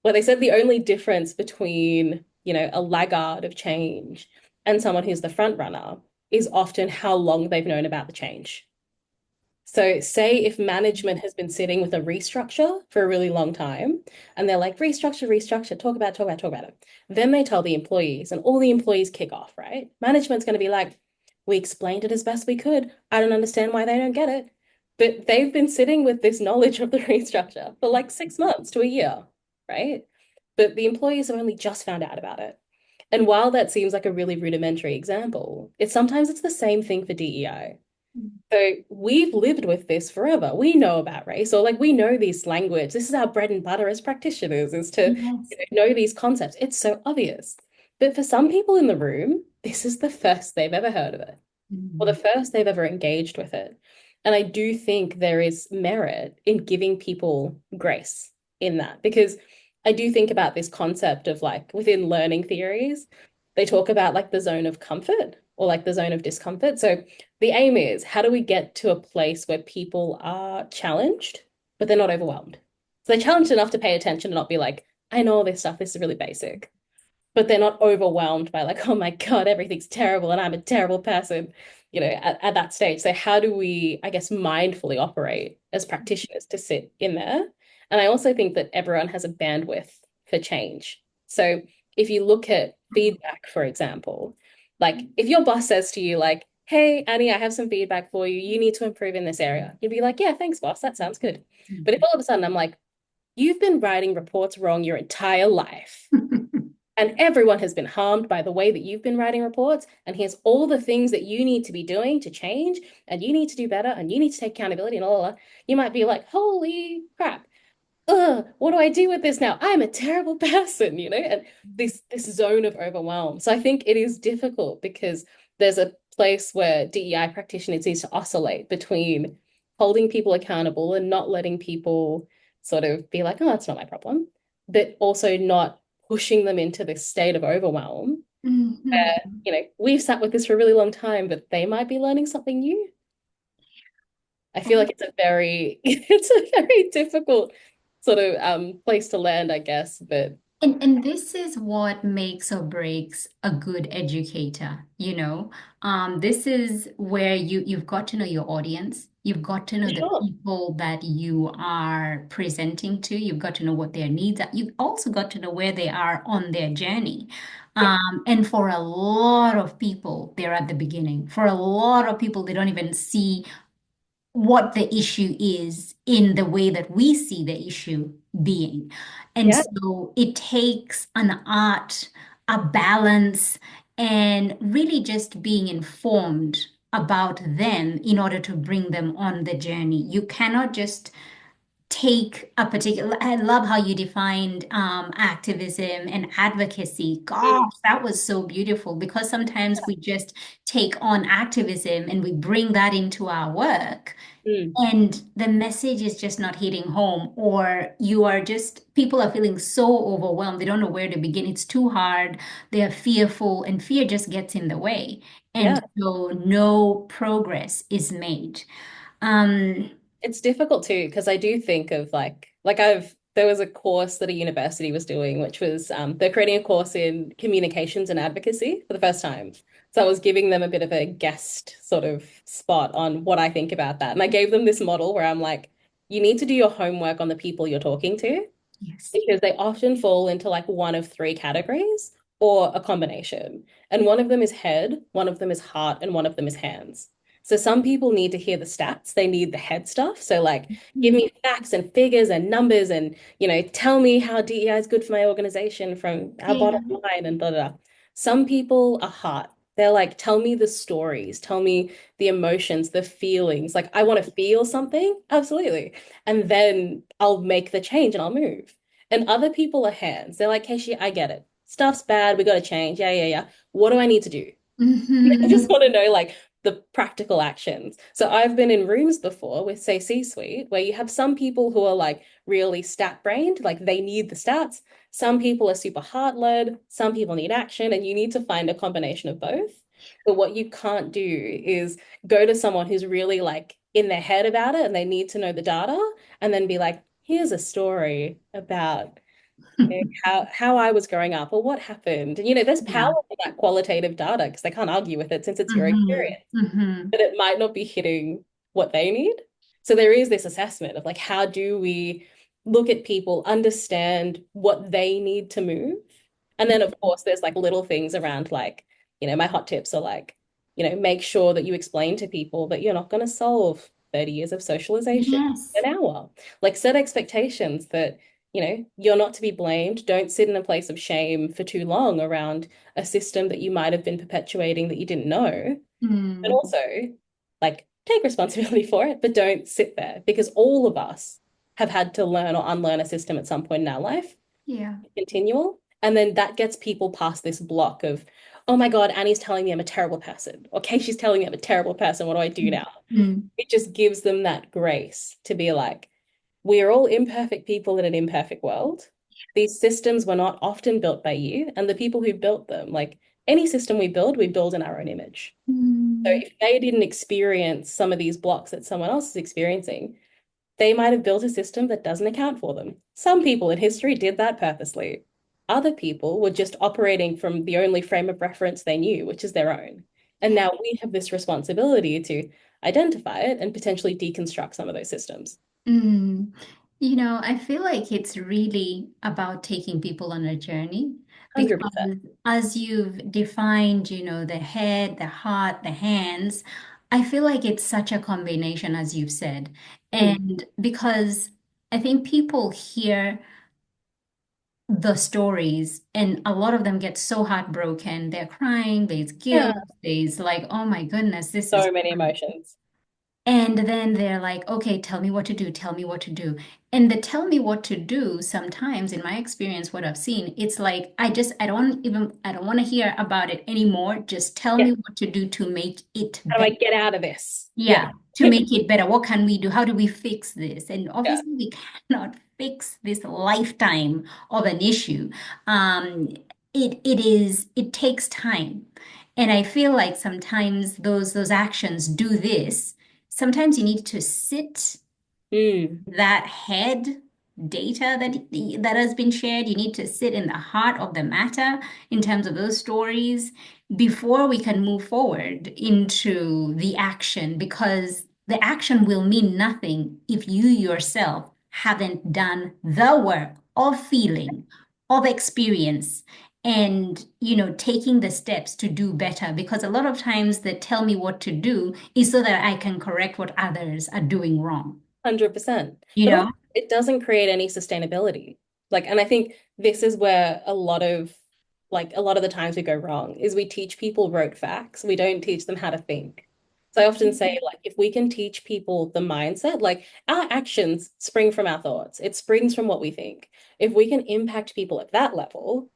where they said the only difference between, a laggard of change and someone who's the front runner is often how long they've known about the change. So, say if management has been sitting with a restructure for a really long time, and they're like, restructure, restructure, talk about it, talk about it, talk about it. Then they tell the employees, and all the employees kick off, right? Management's going to be like, we explained it as best we could. I don't understand why they don't get it. But they've been sitting with this knowledge of the restructure for like 6 months to a year, right? But the employees have only just found out about it. And while that seems like a really rudimentary example, it's the same thing for DEI. So we've lived with this forever. We know about race, or like we know this language. This is our bread and butter as practitioners, is to yes. know these concepts. It's so obvious. But for some people in the room, this is the first they've ever heard of it, or the Mm, first they've ever engaged with it. And I do think there is merit in giving people grace in that, because I do think about this concept of like within learning theories, they talk about like the zone of comfort or like the zone of discomfort. So the aim is how do we get to a place where people are challenged, but they're not overwhelmed? So they're challenged enough to pay attention and not be like, I know all this stuff, this is really basic, but they're not overwhelmed by like, oh my God, everything's terrible and I'm a terrible person, at that stage. So how do we, I guess, mindfully operate as practitioners to sit in there? And I also think that everyone has a bandwidth for change. So if you look at feedback, for example, like if your boss says to you, like, hey, Annie, I have some feedback for you. You need to improve in this area. You'd be like, yeah, thanks, boss. That sounds good. But if all of a sudden I'm like, you've been writing reports wrong your entire life, mm. and everyone has been harmed by the way that you've been writing reports. And here's all the things that you need to be doing to change, and you need to do better, and you need to take accountability, and all that. You might be like, holy crap. Ugh, what do I do with this now? I'm a terrible person, and this zone of overwhelm. So I think it is difficult because there's a place where DEI practitioners need to oscillate between holding people accountable and not letting people sort of be like, oh, that's not my problem, but also not pushing them into this state of overwhelm. Mhm. We've sat with this for a really long time, but they might be learning something new. I feel like it's a very difficult sort of place to land, I guess. But And this is what makes or breaks a good educator, you know. This is where you've got to know your audience. You've got to know the sure. people that you are presenting to. You've got to know what their needs are. You've also got to know where they are on their journey. Yeah. And for a lot of people, they're at the beginning. For a lot of people, they don't even see what the issue is in the way that we see the issue being. And Yeah. so it takes an art, a balance, and really just being informed about them in order to bring them on the journey. You cannot just take a particular, I love how you defined activism and advocacy. Mm, Gosh, that was so beautiful because sometimes we just take on activism and we bring that into our work mm. and the message is just not hitting home, or you are just, people are feeling so overwhelmed. They don't know where to begin. It's too hard. They are fearful, and fear just gets in the way. And Yeah. so no progress is made. Um, It's difficult too, because I do think of like there was a course that a university was doing, which was they're creating a course in communications and advocacy for the first time. So I was giving them a bit of a guest sort of spot on what I think about that. And I gave them this model where I'm like, you need to do your homework on the people you're talking to, yes. because they often fall into like one of three categories or a combination. And one of them is head, one of them is heart, and one of them is hands. So some people need to hear the stats, they need the head stuff. So like give Mm, me facts and figures and numbers and tell me how DEI is good for my organization from our yeah. bottom line and blah blah. Blah. Some people are heart. They're like, tell me the stories, tell me the emotions, the feelings. Like I want to feel something, absolutely. And then I'll make the change and I'll move. And other people are hands. They're like, Khayshie, I get it. Stuff's bad. We got to change. Yeah, yeah, yeah. What do I need to do? I Mhm. just want to know like the practical actions. So I've been in rooms before with, say, C-suite, where you have some people who are like really stat brained, like they need the stats. Some people are super heart led. Some people need action, and you need to find a combination of both. But what you can't do is go to someone who's really like in their head about it and they need to know the data and then be like, here's a story about how I was growing up or what happened. And there's power Yeah. in that qualitative data because they can't argue with it since it's your Hmm. experience, Hmm. but it might not be hitting what they need. So there is this assessment of like, how do we look at people, understand what they need to move? And then, of course, there's like little things around like, my hot tips are like, make sure that you explain to people that you're not going to solve 30 years of socialization Yes. in an hour. Like set expectations that, you're not to be blamed. Don't sit in a place of shame for too long around a system that you might have been perpetuating that you didn't know. But Mm. also, like, take responsibility for it, but don't sit there because all of us have had to learn or unlearn a system at some point in our life, Yeah. continual. And then that gets people past this block of, oh my God, Annie's telling me I'm a terrible person. Okay, she's telling me I'm a terrible person. What do I do now? Mm. It just gives them that grace to be like, we are all imperfect people in an imperfect world. These systems were not often built by you, and the people who built them, like any system we build in our own image. So Mm. if they didn't experience some of these blocks that someone else is experiencing, they might have built a system that doesn't account for them. Some people in history did that purposely. Other people were just operating from the only frame of reference they knew, which is their own. And now we have this responsibility to identify it and potentially deconstruct some of those systems. Mm. You know, I feel like it's really about taking people on a journey 100%. because as you've defined, the head, the heart, the hands, I feel like it's such a combination, as you've said. Mm. And because I think people hear the stories and a lot of them get so heartbroken, they're crying, there's Yeah, guilt, there's like, oh my goodness, this is so many emotions. And then they're like, okay, tell me what to do, tell me what to do. And the tell me what to do, sometimes in my experience, what I've seen, it's like, I don't want to hear about it anymore. Just tell Yeah. me what to do to make it How do I better. get out of this? Yeah. Yeah, to make it better. What can we do? How do we fix this? And Yeah. obviously, we cannot fix this lifetime of an issue. Um, it takes time. And I feel like sometimes those actions do this. Sometimes you need to sit Mm, that head data that has been shared. You need to sit in the heart of the matter in terms of those stories before we can move forward into the action, because the action will mean nothing if you yourself haven't done the work of feeling, of experience, and taking the steps to do better. Because a lot of times the tell me what to do is so that I can correct what others are doing wrong. 100%. You But know? also, it doesn't create any sustainability. Like, and I think this is where a lot of the times we go wrong is we teach people rote facts. We don't teach them how to think. So I often say, like, if we can teach people the mindset, like our actions spring from our thoughts, it springs from what we think. If we can impact people at that level,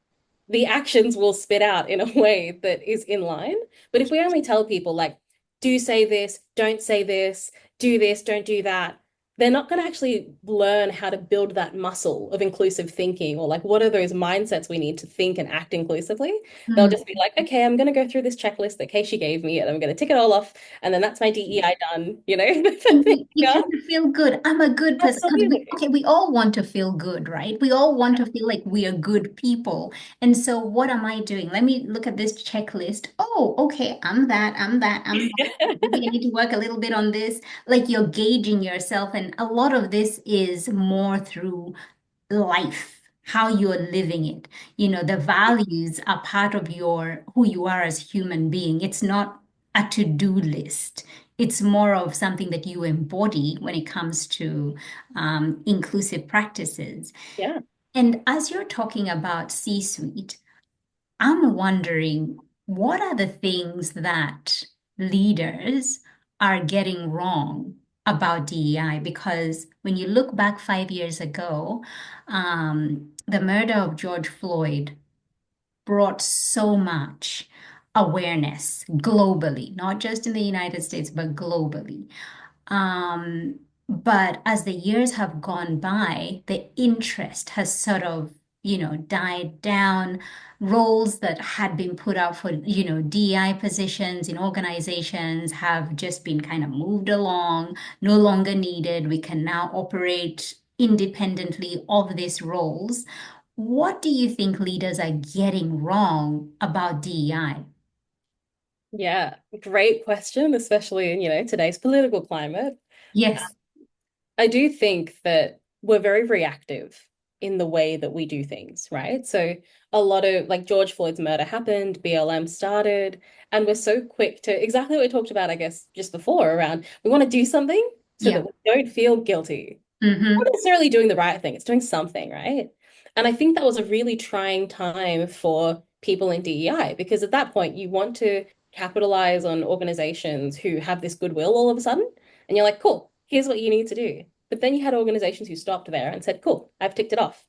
the actions will spit out in a way that is in line. But if we only tell people like, do say this, don't say this, do this, don't do that, they're not going to actually learn how to build that muscle of inclusive thinking or like what are those mindsets we need to think and act inclusively. They'll Mm. just be like, okay, I'm going to go through this checklist that Keishi gave me and I'm going to tick it all off. And then that's my DEI done, you know? And we kind of feel good. I'm a good person because Absolutely. we all want to feel good, right? We all want to feel like we are good people. And so what am I doing? Let me look at this checklist. Oh, okay, I'm that, I'm that, I'm that. Maybe I need to work a little bit on this. Like you're gauging yourself. And a lot of this is more through life, how you're living it. The values are part of your who you are as a human being. It's not a to-do list. It's more of something that you embody when it comes to inclusive practices. Yeah. And as you're talking about C-suite, I'm wondering what are the things that leaders are getting wrong about DEI? Because when you look back 5 years ago, the murder of George Floyd brought so much awareness globally, not just in the United States, but globally. But as the years have gone by, the interest has sort of, died down. Roles that had been put out for, DEI positions in organizations have just been kind of moved along, no longer needed. We can now operate independently of these roles. What do you think leaders are getting wrong about DEI? Yeah. Great question, especially in, today's political climate. Yes. I do think that we're very reactive in the way that we do things, right? So a lot of like George Floyd's murder happened, BLM started, and we're so quick to exactly what we talked about, I guess, just before around we want to do something so Yeah. that we don't feel guilty. Not Mm-hmm. necessarily doing the right thing, it's doing something, right? And I think that was a really trying time for people in DEI because at that point you want to capitalize on organizations who have this goodwill all of a sudden. And you're like, cool, here's what you need to do. But then you had organizations who stopped there and said, cool, I've ticked it off.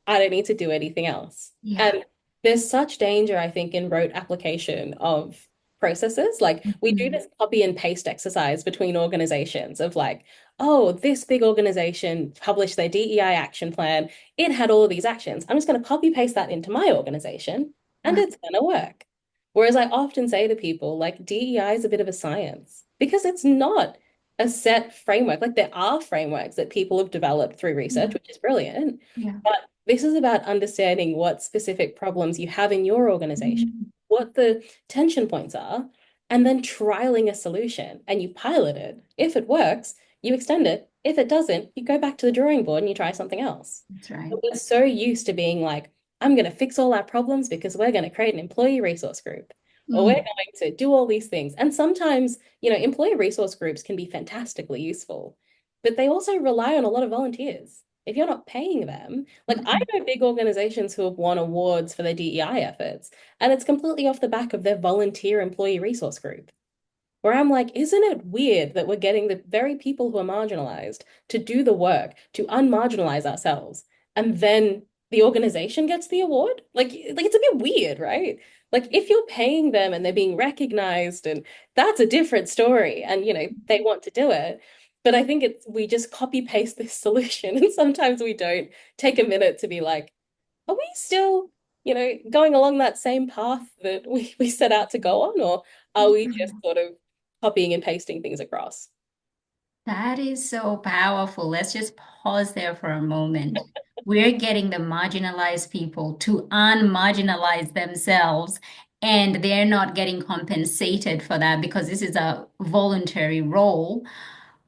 I don't need to do anything else. Yeah. And there's such danger, I think, in rote application of processes. Like we do Mhm. this copy and paste exercise between organizations of like, oh, this big organization published their DEI action plan. It had all of these actions. I'm just going to copy paste that into my organization and Right. it's going to work. Whereas I often say to people, like, DEI is a bit of a science because it's not a set framework. Like, there are frameworks that people have developed through Yeah. research, which is brilliant. Yeah. But this is about understanding what specific problems you have in your organization, Mhm. what the tension points are, and then trialing a solution and you pilot it. If it works, you extend it. If it doesn't, you go back to the drawing board and you try something else. That's right. But we're so used to being like, I'm going to fix all our problems because we're going to create an employee resource group or we're Mm. going to do all these things. And sometimes, employee resource groups can be fantastically useful, but they also rely on a lot of volunteers. If you're not paying them, like I Mhm. know big organizations who have won awards for their DEI efforts, and it's completely off the back of their volunteer employee resource group. where I'm like, isn't it weird that we're getting the very people who are marginalized to do the work to unmarginalize ourselves, and then the organization gets the award? Like it's a bit weird, right? Like if you're paying them and they're being recognized, and that's a different story, and they want to do it. But I think it's we just copy paste this solution, and sometimes we don't take a minute to be like, are we still, going along that same path that we set out to go on, or are we just Mhm. sort of copying and pasting things across? That is so powerful. Let's just pause there for a moment. We're getting the marginalized people to unmarginalize themselves, and they're not getting compensated for that because this is a voluntary role.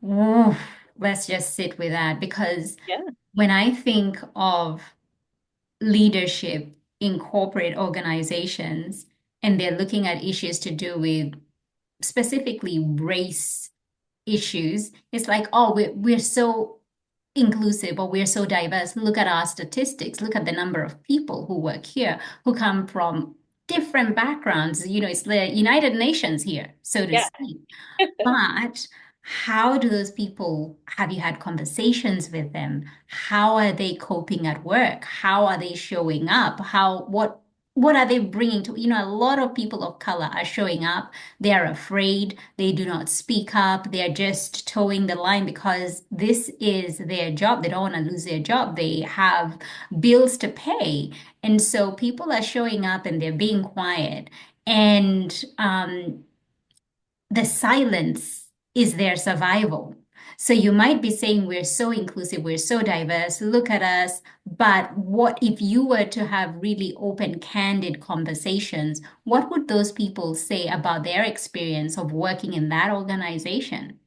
Oof, let's just sit with that because Yeah, when I think of leadership in corporate organizations and they're looking at issues to do with specifically race issues, it's like, oh, we're so inclusive or we're so diverse. Look at our statistics. Look at the number of people who work here who come from different backgrounds. It's the United Nations here, so to yeah, speak. But how do those people, have you had conversations with them? How are they coping at work? How are they showing up? What are they bringing to, a lot of people of color are showing up. They're afraid. They do not speak up. They're just towing the line because this is their job. They don't want to lose their job. They have bills to pay. And so people are showing up and they're being quiet. And the silence is their survival. So you might be saying, we're so inclusive, we're so diverse, look at us. But what if you were to have really open, candid conversations? What would those people say about their experience of working in that organization?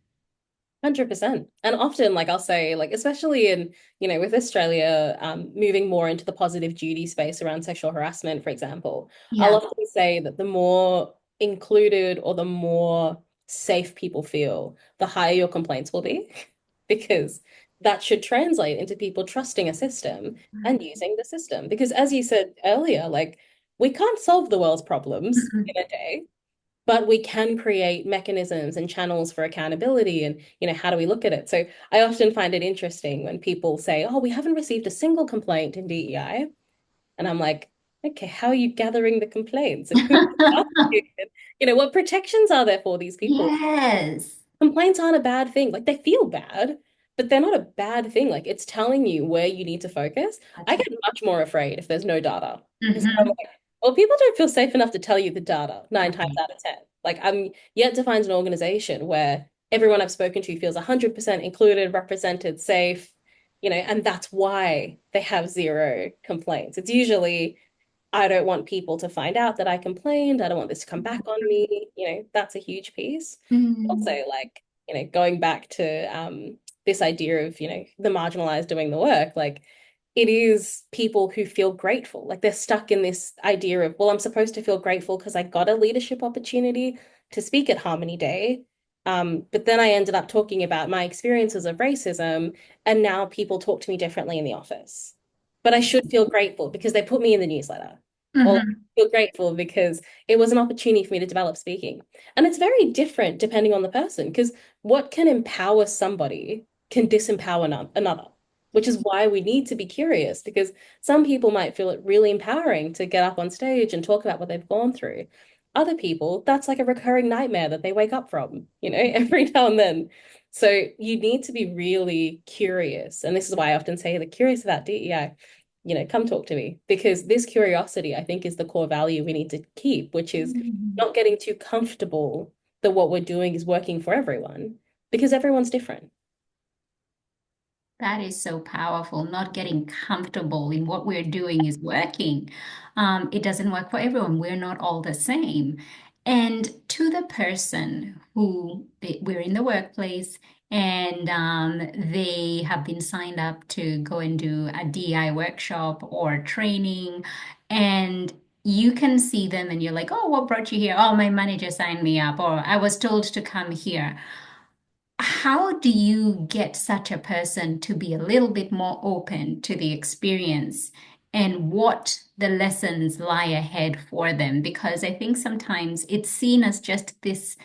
100%. And often, like I'll say, like especially in, with Australia, moving more into the positive duty space around sexual harassment, for example, I'll Yeah. often say that the more included or the more safe people feel, the higher your complaints will be, because that should translate into people trusting a system and using the system. Because as you said earlier, like we can't solve the world's problems in a day, but we can create mechanisms and channels for accountability, and how do we look at it? So I often find it interesting when people say, oh, we haven't received a single complaint in DEI, and I'm like, okay, how are you gathering the complaints, and who's asking? And, what protections are there for these people? Yes. Complaints aren't a bad thing. Like they feel bad, but they're not a bad thing. Like it's telling you where you need to focus. I That's get right. much more afraid if there's no data, because I'm Mhm. like, well, people don't feel safe enough to tell you the data nine times Right. out of 10. Like I'm yet to find an organization where everyone I've spoken to feels 100% included, represented, safe, and that's why they have zero complaints. It's usually I don't want people to find out that I complained. I don't want this to come back on me. That's a huge piece. Also, Mm. like, going back to this idea of, the marginalized doing the work, like it is people who feel grateful. Like they're stuck in this idea of, well, I'm supposed to feel grateful because I got a leadership opportunity to speak at Harmony Day. But then I ended up talking about my experiences of racism, and now people talk to me differently in the office. But I should feel grateful because they put me in the newsletter. Or Mhm. feel grateful because it was an opportunity for me to develop speaking. And it's very different depending on the person, because what can empower somebody can disempower another, which is why we need to be curious, because some people might feel it really empowering to get up on stage and talk about what they've gone through. Other people, that's like a recurring nightmare that they wake up from, every now and then. So you need to be really curious. And this is why I often say the curious about DEI, come talk to me, because this curiosity, I think, is the core value we need to keep, which is Mhm. not getting too comfortable that what we're doing is working for everyone, because everyone's different. That is so powerful. Not getting comfortable in what we're doing is working. It doesn't work for everyone. We're not all the same. And to the person who we're in the workplace and they have been signed up to go and do a DI workshop or training, and you can see them and you're like, oh, what brought you here? Oh, my manager signed me up, or I was told to come here. How do you get such a person to be a little bit more open to the experience and what the lessons lie ahead for them. Because I think sometimes it's seen as just this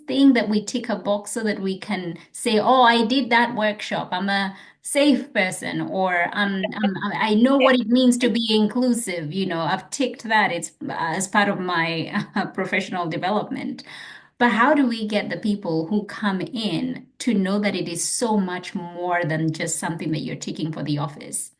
thing that we tick a box so that we can say, oh, I did that workshop. I'm a safe person, or I know what it means to be inclusive. I've ticked that. It's as part of my professional development. But how do we get the people who come in to know that it is so much more than just something that you're ticking for the office?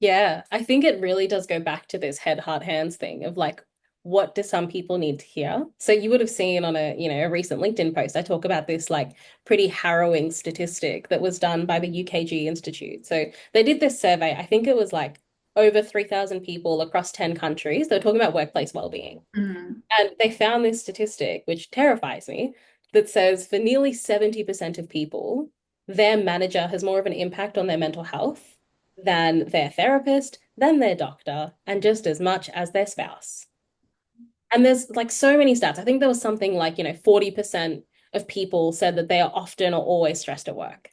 Yeah, I think it really does go back to this head, heart, hands thing of like, what do some people need to hear? So you would have seen on a recent LinkedIn post, I talk about this like pretty harrowing statistic that was done by the UKG Institute. So they did this survey, I think it was like over 3,000 people across 10 countries. They were talking about workplace well-being. Mm, And they found this statistic, which terrifies me, that says for nearly 70% of people, their manager has more of an impact on their mental health than their therapist, than their doctor, and just as much as their spouse. And there's like so many stats. I think there was something like, 40% of people said that they are often or always stressed at work,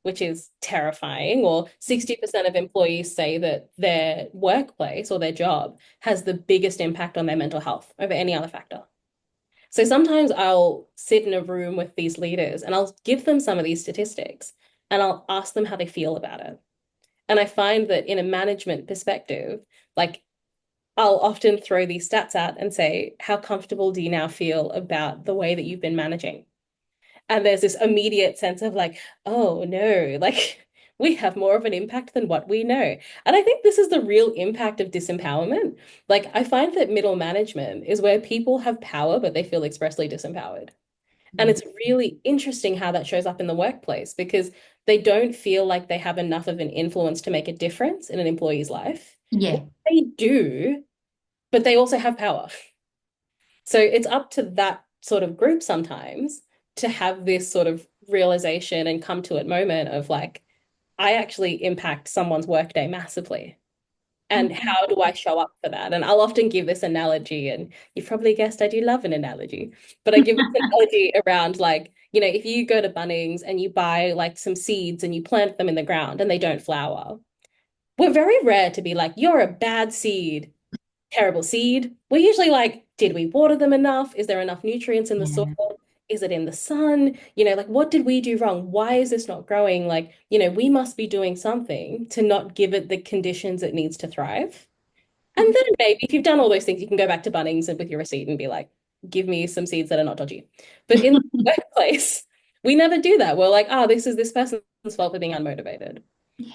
which is terrifying. Or 60% of employees say that their workplace or their job has the biggest impact on their mental health over any other factor. So sometimes I'll sit in a room with these leaders and I'll give them some of these statistics and I'll ask them how they feel about it. And I find that in a management perspective, like I'll often throw these stats out and say, how comfortable do you now feel about the way that you've been managing? And there's this immediate sense of like, oh no, like we have more of an impact than what we know. And I think this is the real impact of disempowerment. Like I find that middle management is where people have power, but they feel expressly disempowered. And mm, it's really interesting how that shows up in the workplace because they don't feel like they have enough of an influence to make a difference in an employee's life. Or yeah. they do, but they also have power. So it's up to that sort of group sometimes to have this sort of realization and come to it moment of like, I actually impact someone's workday massively. And how do I show up for that? And I'll often give this analogy, and you've probably guessed I do love an analogy, but I give this analogy around like, if you go to Bunnings and you buy like some seeds and you plant them in the ground and they don't flower, we're very rare to be like, you're a bad seed, terrible seed. We're usually like, did we water them enough? Is there enough nutrients in the soil? Yeah. Is it in the sun? Like what did we do wrong? Why is this not growing? Like, we must be doing something to not give it the conditions it needs to thrive. And then maybe if you've done all those things, you can go back to Bunnings and with your receipt and be like, give me some seeds that are not dodgy. But in the workplace, we never do that. We're like, this is this person's fault for being unmotivated.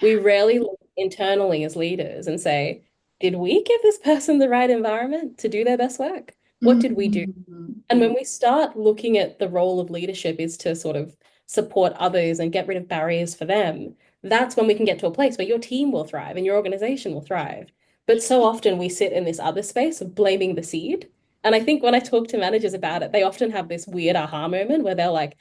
We Yeah. rarely look internally as leaders and say, did we give this person the right environment to do their best work? What did we do? Mhm. And when we start looking at the role of leadership is to sort of support others and get rid of barriers for them, that's when we can get to a place where your team will thrive and your organization will thrive. But so often we sit in this other space of blaming the seed. And I think when I talk to managers about it, they often have this weird aha moment where they're like,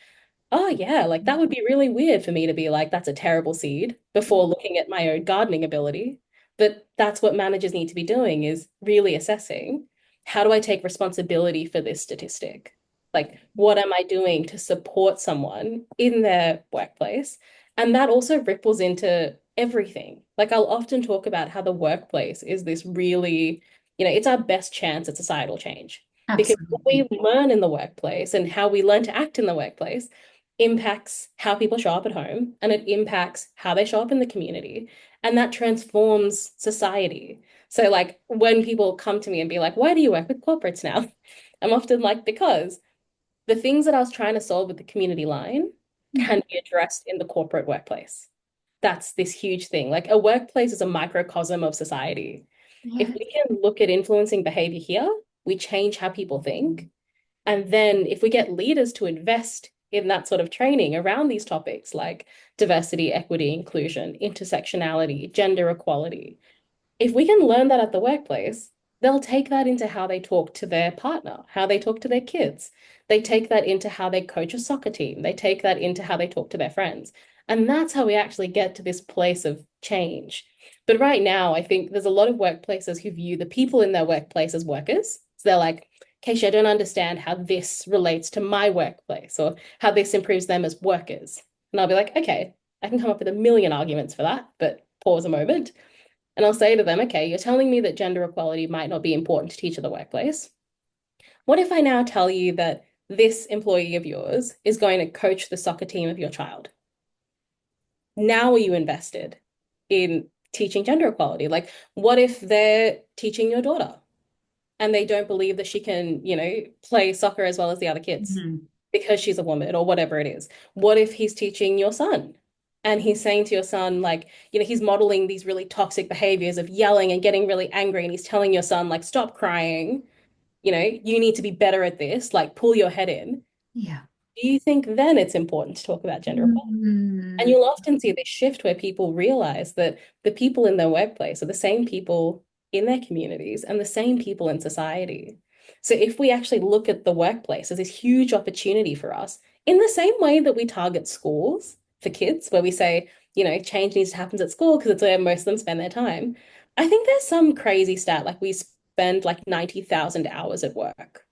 oh yeah, like that would be really weird for me to be like, that's a terrible seed before looking at my own gardening ability. But that's what managers need to be doing is really assessing how do I take responsibility for this statistic? Like, what am I doing to support someone in their workplace? And that also ripples into everything. Like, I'll often talk about how the workplace is this really, it's our best chance at societal change. Because what Absolutely. we learn in the workplace and how we learn to act in the workplace impacts how people show up at home and it impacts how they show up in the community. And that transforms society. So, like, when people come to me and be like, why do you work with corporates now? I'm often like, because the things that I was trying to solve with the community line Mm. can be addressed in the corporate workplace. That's this huge thing. Like, a workplace is a microcosm of society. If Yes. we can look at influencing behavior here, we change how people think. And then if we get leaders to invest in that sort of training around these topics like diversity, equity, inclusion, intersectionality, gender equality, if we can learn that at the workplace, they'll take that into how they talk to their partner, how they talk to their kids. They take that into how they coach a soccer team. They take that into how they talk to their friends. And that's how we actually get to this place of change. But right now, I think there's a lot of workplaces who view the people in their workplace as workers. So they're like, Khayshie, I don't understand how this relates to my workplace or how this improves them as workers. And I'll be like, okay, I can come up with a million arguments for that, but pause a moment. And I'll say to them, okay, you're telling me that gender equality might not be important to teach at the workplace. What if I now tell you that this employee of yours is going to coach the soccer team of your child? Now are you invested in teaching gender equality? Like, what if they're teaching your daughter and they don't believe that she can, play soccer as well as the other kids Mhm. because she's a woman or whatever it is? What if he's teaching your son and he's saying to your son, like, he's modeling these really toxic behaviors of yelling and getting really angry, and he's telling your son, like, stop crying, you need to be better at this, like, pull your head in. Yeah. Do you think then it's important to talk about gender equality? And Mm. you'll often see this shift where people realize that the people in their workplace are the same people in their communities and the same people in society. So if we actually look at the workplace as this huge opportunity for us, in the same way that we target schools for kids, where we say, change needs to happen at school because it's where most of them spend their time. I think there's some crazy stat, like we spend like 90,000 hours at work,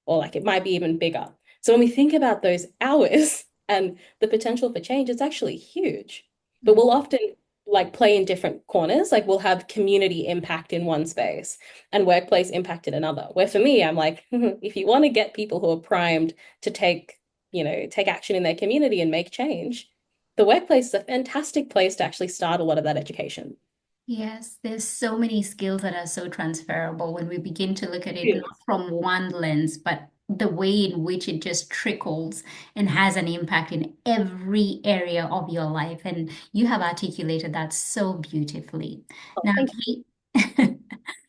or like it might be even bigger. So when we think about those hours and the potential for change, it's actually huge. But we'll often like play in different corners. Like we'll have community impact in one space and workplace impact in another. Where for me, I'm like, if you want to get people who are primed to take action in their community and make change, the workplace is a fantastic place to actually start a lot of that education. Yes, there's so many skills that are so transferable when we begin to look at it Yeah. not from one lens, but the way in which it just trickles and has an impact in every area of your life. And you have articulated that so beautifully. Oh, Now, thank you.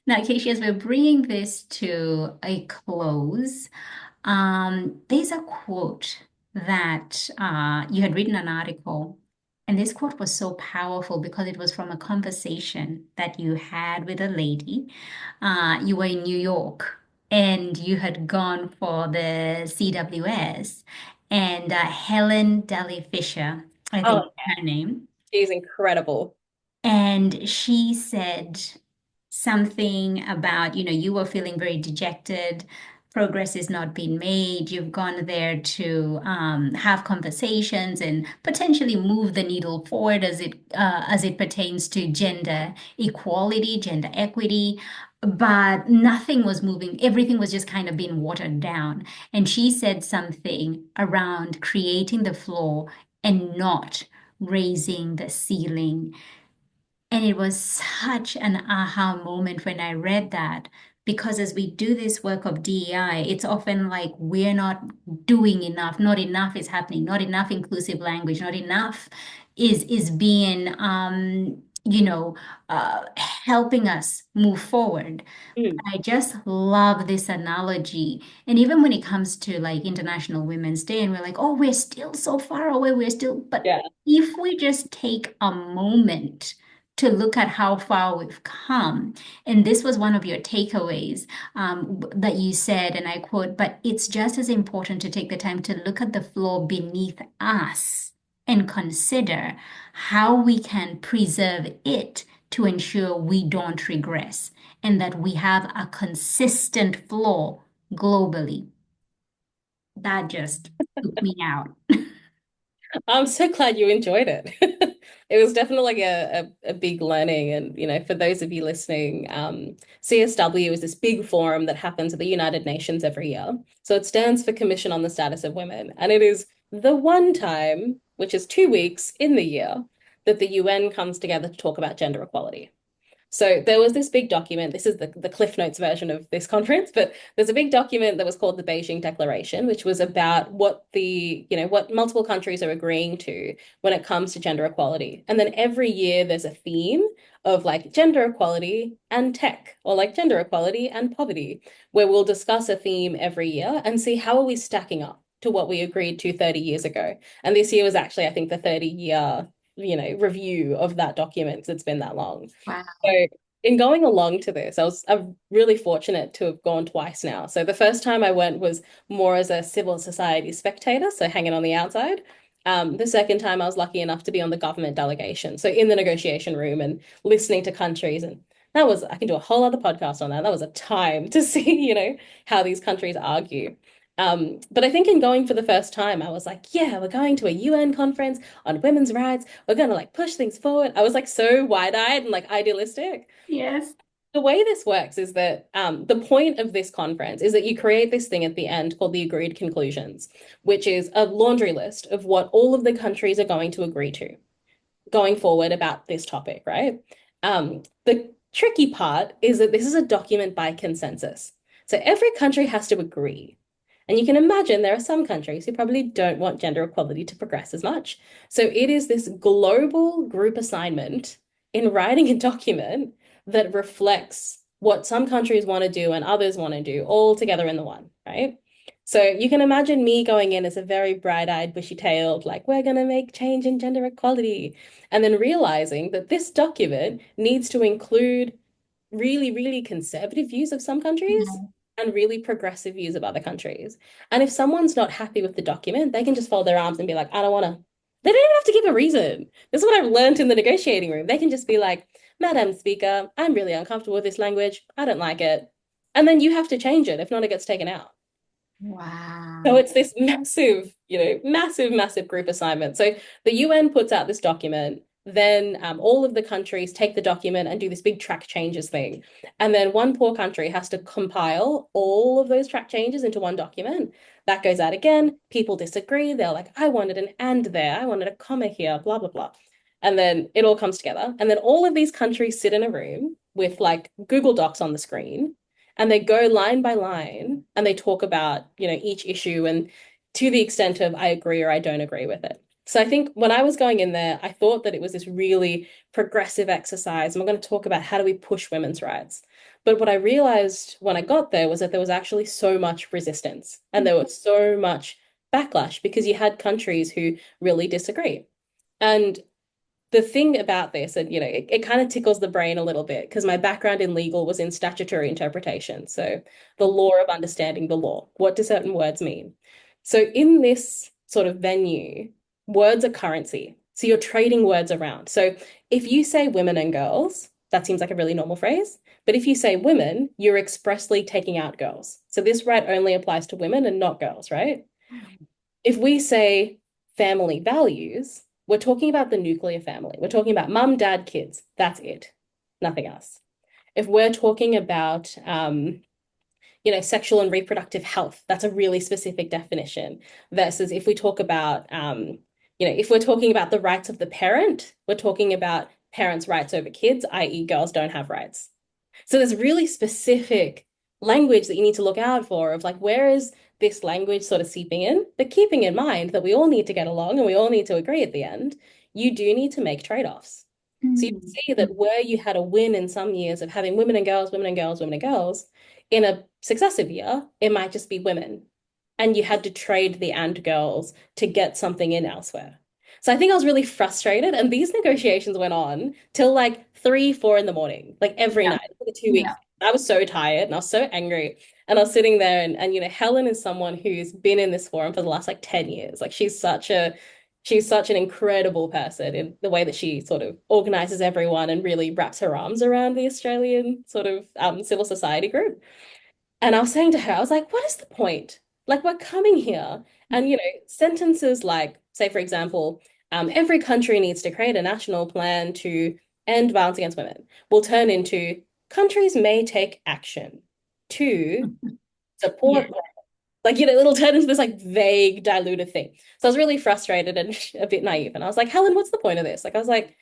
now, Casey, as we're bringing this to a close, there's a quote that you had written an article, and this quote was so powerful because it was from a conversation that you had with a lady. You were in New York and you had gone for the CWS, and Helen Dally Fisher, I think Oh, is her name. she's incredible. And she said something about, you were feeling very dejected, progress is not being made. You've gone there to have conversations and potentially move the needle forward as it pertains to gender equality, gender equity. But nothing was moving. Everything was just kind of being watered down. And she said something around creating the floor and not raising the ceiling. And it was such an aha moment when I read that, because as we do this work of DEI, it's often like we're not doing enough, not enough is happening, not enough inclusive language, not enough is being helping us move forward. Mm, I just love this analogy. And even when it comes to like International Women's Day, and we're like, oh, we're still so far away, but yeah. if we just take a moment to look at how far we've come, and this was one of your takeaways that you said, and I quote, but it's just as important to take the time to look at the floor beneath us and consider how we can preserve it to ensure we don't regress and that we have a consistent flow globally. That just took me out. I'm so glad you enjoyed it. It was definitely like a big learning. And, for those of you listening, CSW is this big forum that happens at the United Nations every year. So it stands for Commission on the Status of Women. And it is the one time, which is 2 weeks in the year, that the UN comes together to talk about gender equality. So there was this big document. This is the Cliff Notes version of this conference, but there's a big document that was called the Beijing Declaration, which was about what multiple countries are agreeing to when it comes to gender equality. And then every year there's a theme of like gender equality and tech, or like gender equality and poverty, where we'll discuss a theme every year and see how are we stacking up to what we agreed to 30 years ago. And this year was actually, I think, the 30-year, review of that document because it's been that long. So Wow. in going along to this, I'm really fortunate to have gone twice now. So the first time I went was more as a civil society spectator, so hanging on the outside. The second time I was lucky enough to be on the government delegation, so in the negotiation room and listening to countries. And I can do a whole other podcast on that. That was a time to see, how these countries argue. But I think in going for the first time, I was like, yeah, we're going to a UN conference on women's rights. We're going to like push things forward. I was like so wide-eyed and like idealistic. Yes. The way this works is that the point of this conference is that you create this thing at the end called the agreed conclusions, which is a laundry list of what all of the countries are going to agree to going forward about this topic, right? The tricky part is that this is a document by consensus. So every country has to agree. And you can imagine there are some countries who probably don't want gender equality to progress as much. So it is this global group assignment in writing a document that reflects what some countries want to do and others want to do all together in the one, right? So you can imagine me going in as a very bright-eyed, bushy-tailed, like, we're going to make change in gender equality. And then realizing that this document needs to include really, really conservative views of some countries Yeah. and really progressive views of other countries. And if someone's not happy with the document, they can just fold their arms and be like, I don't want to. They don't even have to give a reason. This is what I've learned in the negotiating room. They can just be like, Madam Speaker, I'm really uncomfortable with this language. I don't like it. And then you have to change it. If not, it gets taken out. So Wow. it's this massive, massive, massive group assignment. So the UN puts out this document, then all of the countries take the document and do this big track changes thing. And then one poor country has to compile all of those track changes into one document. That goes out again. People disagree. They're like, I wanted an and there. I wanted a comma here, blah, blah, blah. And then it all comes together. And then all of these countries sit in a room with like Google Docs on the screen and they go line by line and they talk about, each issue and to the extent of I agree or I don't agree with it. So I think when I was going in there, I thought that it was this really progressive exercise. And we're going to talk about how do we push women's rights. But what I realized when I got there was that there was actually so much resistance and there was so much backlash because you had countries who really disagree. And the thing about this, and it kind of tickles the brain a little bit because my background in legal was in statutory interpretation. So the law of understanding the law. What do certain words mean? So in this sort of venue, words are currency. So you're trading words around. So if you say women and girls, that seems like a really normal phrase. But if you say women, you're expressly taking out girls. So this right only applies to women and not girls, right? If we say family values, we're talking about the nuclear family. We're talking about mum, dad, kids. That's it. Nothing else. If we're talking about, sexual and reproductive health, that's a really specific definition. Versus if we talk about, if we're talking about the rights of the parent, we're talking about parents' rights over kids, i.e., girls don't have rights. So there's really specific language that you need to look out for of like, where is this language sort of seeping in? But keeping in mind that we all need to get along and we all need to agree at the end, you do need to make trade-offs. So you Mm. see that where you had a win in some years of having women and girls, women and girls, women and girls, in a successive year, it might just be women. And you had to trade the and girls to get something in elsewhere. So I think I was really frustrated. And these negotiations went on till like 3, 4 in the morning, like every Yeah. night for the 2 weeks. Yeah. I was so tired and I was so angry. And I was sitting there and Helen is someone who's been in this forum for the last like 10 years. Like she's such an incredible person in the way that she sort of organizes everyone and really wraps her arms around the Australian sort of civil society group. And I was saying to her, I was like, what is the point? Like, we're coming here, and sentences like, say, for example, every country needs to create a national plan to end violence against women, will turn into countries may take action to Yeah. support, like, it'll turn into this like vague, diluted thing. So I was really frustrated and a bit naive. And I was like, Helen, what's the point of this? Like, I was like,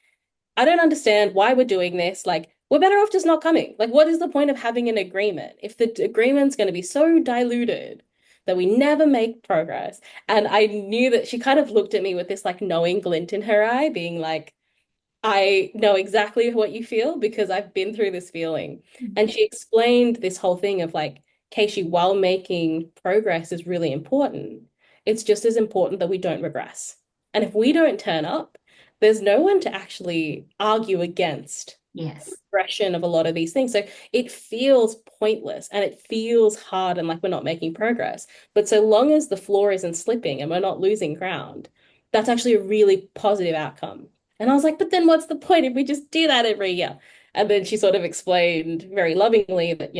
I don't understand why we're doing this. Like, we're better off just not coming. Like, what is the point of having an agreement if the agreement's going to be so diluted that we never make progress? And I knew that she kind of looked at me with this like knowing glint in her eye, being like, I know exactly what you feel because I've been through this feeling. And she explained this whole thing of like, Khayshie, while making progress is really important, it's just as important that we don't regress. And if we don't turn up, there's no one to actually argue against Yes. progression of a lot of these things. So it feels pointless and it feels hard and like we're not making progress. But so long as the floor isn't slipping and we're not losing ground, that's actually a really positive outcome. And I was like, but then what's the point if we just do that every year? And then she sort of explained very lovingly that,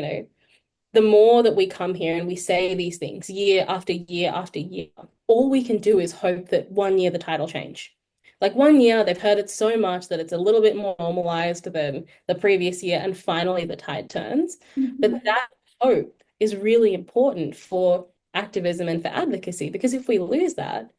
the more that we come here and we say these things year after year after year, all we can do is hope that one year the tide will change. Like one year, they've heard it so much that it's a little bit more normalized than the previous year, and finally the tide turns. But Mhm. that hope is really important for activism and for advocacy, because if we lose that,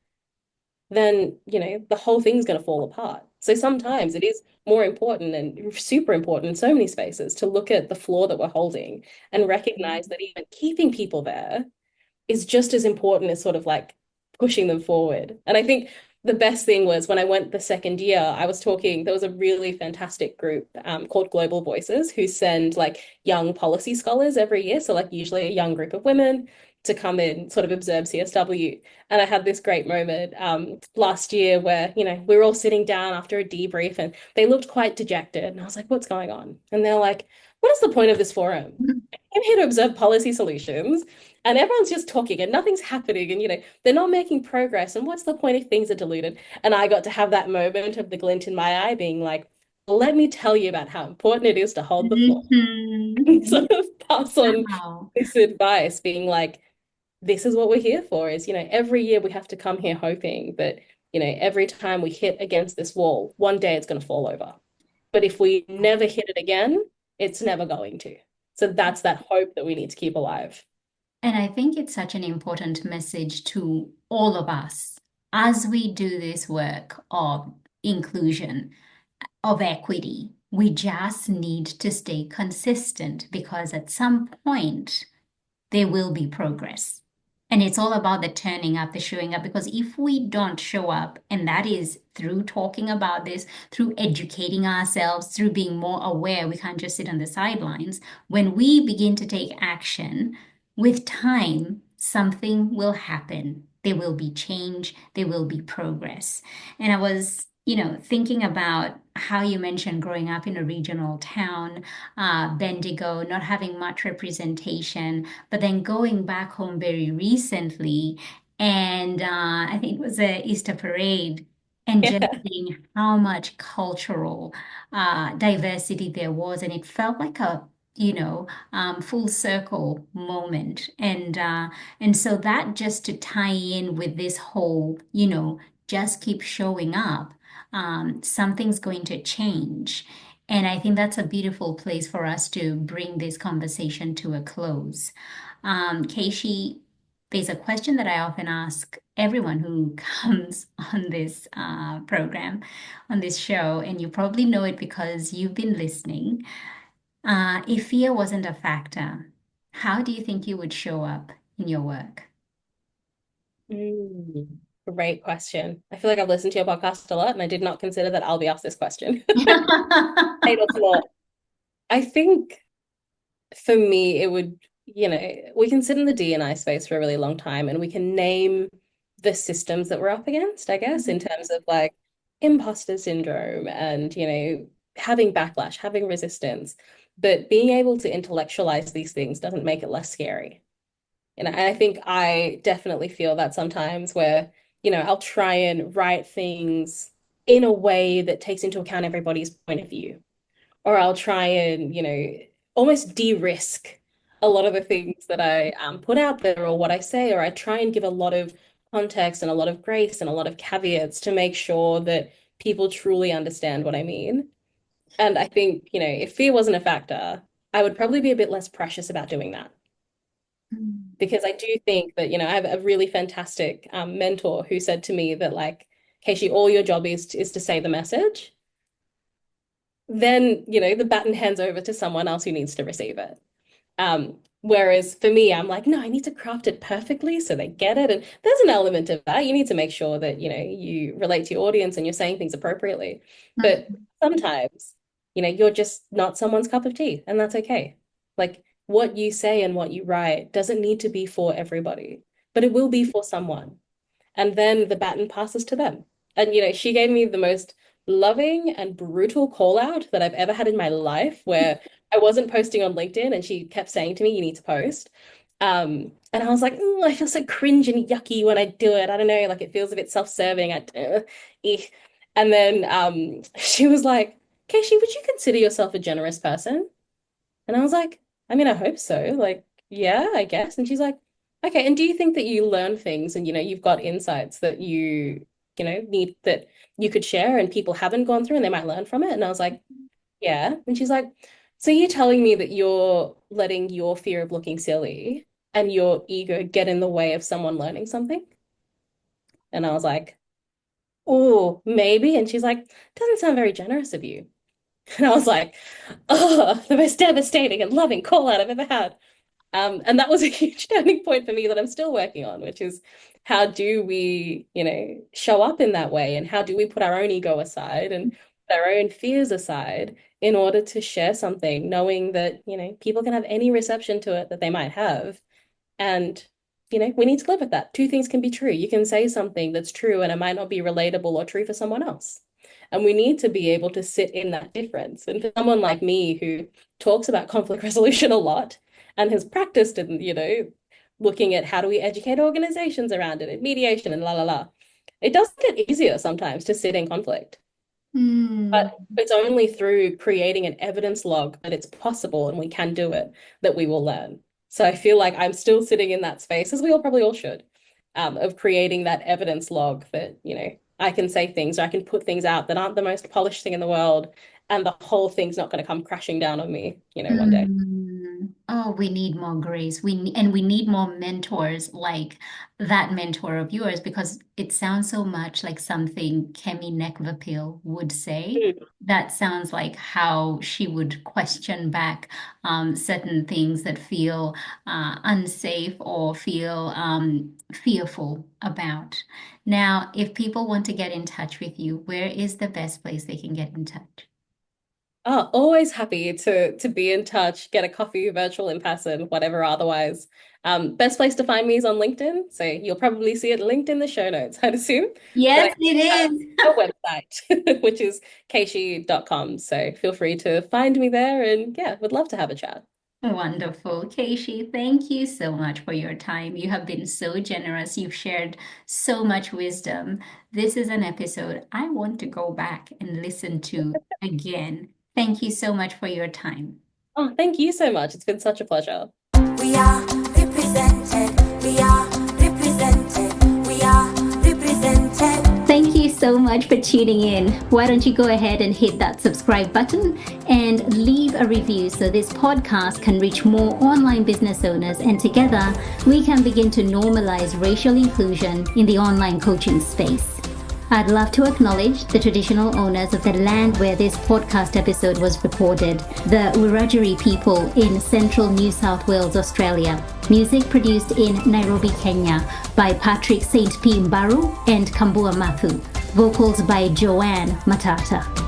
then, the whole thing's going to fall apart. So sometimes it is more important and super important in so many spaces to look at the floor that we're holding and recognize that even keeping people there is just as important as sort of like pushing them forward. And I think the best thing was when I went the second year, I was talking, there was a really fantastic group called Global Voices who send like young policy scholars every year. So like usually a young group of women to come in, sort of observe CSW. And I had this great moment last year where, we were all sitting down after a debrief and they looked quite dejected. And I was like, what's going on? And they're like, what is the point of this forum? I'm here to observe policy solutions and everyone's just talking and nothing's happening and they're not making progress and what's the point if things are diluted. And I got to have that moment of the glint in my eye being like, let me tell you about how important it is to hold the floor Mhm. and sort of pass on Wow. this advice being like, this is what we're here for is every year we have to come here hoping that every time we hit against this wall one day it's going to fall over, but if we never hit it again it's never going to. So that's that hope that we need to keep alive. And I think it's such an important message to all of us as we do this work of inclusion, of equity. We just need to stay consistent because at some point, there will be progress. And it's all about the turning up, the showing up, because if we don't show up, and that is through talking about this, through educating ourselves, through being more aware, we can't just sit on the sidelines. When we begin to take action, with time, something will happen. There will be change, there will be progress. And I was, thinking about how you mentioned growing up in a regional town, Bendigo, not having much representation, but then going back home very recently, and I think it was a Easter parade, and just Yeah. seeing how much cultural diversity there was, and it felt like a full circle moment, and so that just to tie in with this whole, just keep showing up. Something's going to change. And I think that's a beautiful place for us to bring this conversation to a close. Keishi, there's a question that I often ask everyone who comes on this program, on this show, and you probably know it because you've been listening. If fear wasn't a factor, how do you think you would show up in your work? Mm, great question. I feel like I've listened to your podcast a lot and I did not consider that I'll be asked this question. Fatal flaw. I think for me, it would, we can sit in the D&I space for a really long time and we can name the systems that we're up against, I guess, in terms of like imposter syndrome and, having backlash, having resistance. But being able to intellectualize these things doesn't make it less scary. And I think I definitely feel that sometimes where, I'll try and write things in a way that takes into account everybody's point of view, or I'll try and, almost de-risk a lot of the things that I put out there or what I say, or I try and give a lot of context and a lot of grace and a lot of caveats to make sure that people truly understand what I mean. And I think, if fear wasn't a factor, I would probably be a bit less precious about doing that. Because I do think that, I have a really fantastic mentor who said to me that, like, Keishi, all your job is to say the message. Then, the baton hands over to someone else who needs to receive it. Whereas for me, I'm like, no, I need to craft it perfectly so they get it. And there's an element of that. You need to make sure that, you relate to your audience and you're saying things appropriately. But Mhm. sometimes, you're just not someone's cup of tea, and that's okay. Like what you say and what you write doesn't need to be for everybody, but it will be for someone, and then the baton passes to them. And she gave me the most loving and brutal call out that I've ever had in my life, where I wasn't posting on LinkedIn and she kept saying to me, you need to post. And I was like, "Ooh, I feel so cringe and yucky when I do it. I don't know, like it feels a bit self-serving. Eh." And then she was like, Keishi, would you consider yourself a generous person? And I was like, I mean, I hope so. Like, yeah, I guess. And she's like, okay, and do you think that you learn things and, you've got insights that need that you could share and people haven't gone through and they might learn from it? And I was like, yeah. And she's like, so you're telling me that you're letting your fear of looking silly and your ego get in the way of someone learning something? And I was like, oh, maybe. And she's like, doesn't sound very generous of you. And I was like, oh, the most devastating and loving call out I've ever had. And that was a huge turning point for me that I'm still working on, which is how do we, show up in that way? And how do we put our own ego aside and put our own fears aside in order to share something, knowing that, people can have any reception to it that they might have. And, we need to live with that. Two things can be true. You can say something that's true and it might not be relatable or true for someone else. And we need to be able to sit in that difference. And for someone like me who talks about conflict resolution a lot and has practiced in, looking at how do we educate organizations around it and mediation and la la la, it does get easier sometimes to sit in conflict. Mm. But it's only through creating an evidence log that it's possible and we can do it that we will learn. So I feel like I'm still sitting in that space, as we all probably all should, of creating that evidence log that, I can say things or I can put things out that aren't the most polished thing in the world, and the whole thing's not going to come crashing down on me, one day. Oh, we need more grace. And we need more mentors like that mentor of yours because it sounds so much like something Kemi Nekvapil would say. Mm. That sounds like how she would question back certain things that feel unsafe or feel fearful about. Now, if people want to get in touch with you, where is the best place they can get in touch? Oh, always happy to be in touch, get a coffee, virtual, in person, whatever otherwise. Best place to find me is on LinkedIn. So you'll probably see it linked in the show notes, I'd assume. But Yes, I it have is. a website, which is khayshie.com. So feel free to find me there and yeah, would love to have a chat. Wonderful. Keishi, thank you so much for your time. You have been so generous. You've shared so much wisdom. This is an episode I want to go back and listen to again. Thank you so much for your time. Oh, thank you so much. It's been such a pleasure. We are represented. We are represented. We are represented. Thank you so much for tuning in. Why don't you go ahead and hit that subscribe button and leave a review so this podcast can reach more online business owners, and together we can begin to normalize racial inclusion in the online coaching space. I'd love to acknowledge the traditional owners of the land where this podcast episode was recorded, the Wiradjuri people in central New South Wales, Australia. Music produced in Nairobi, Kenya by Patrick St. P. Mbaru and Kambua Mathu. Vocals by Joanne Matata.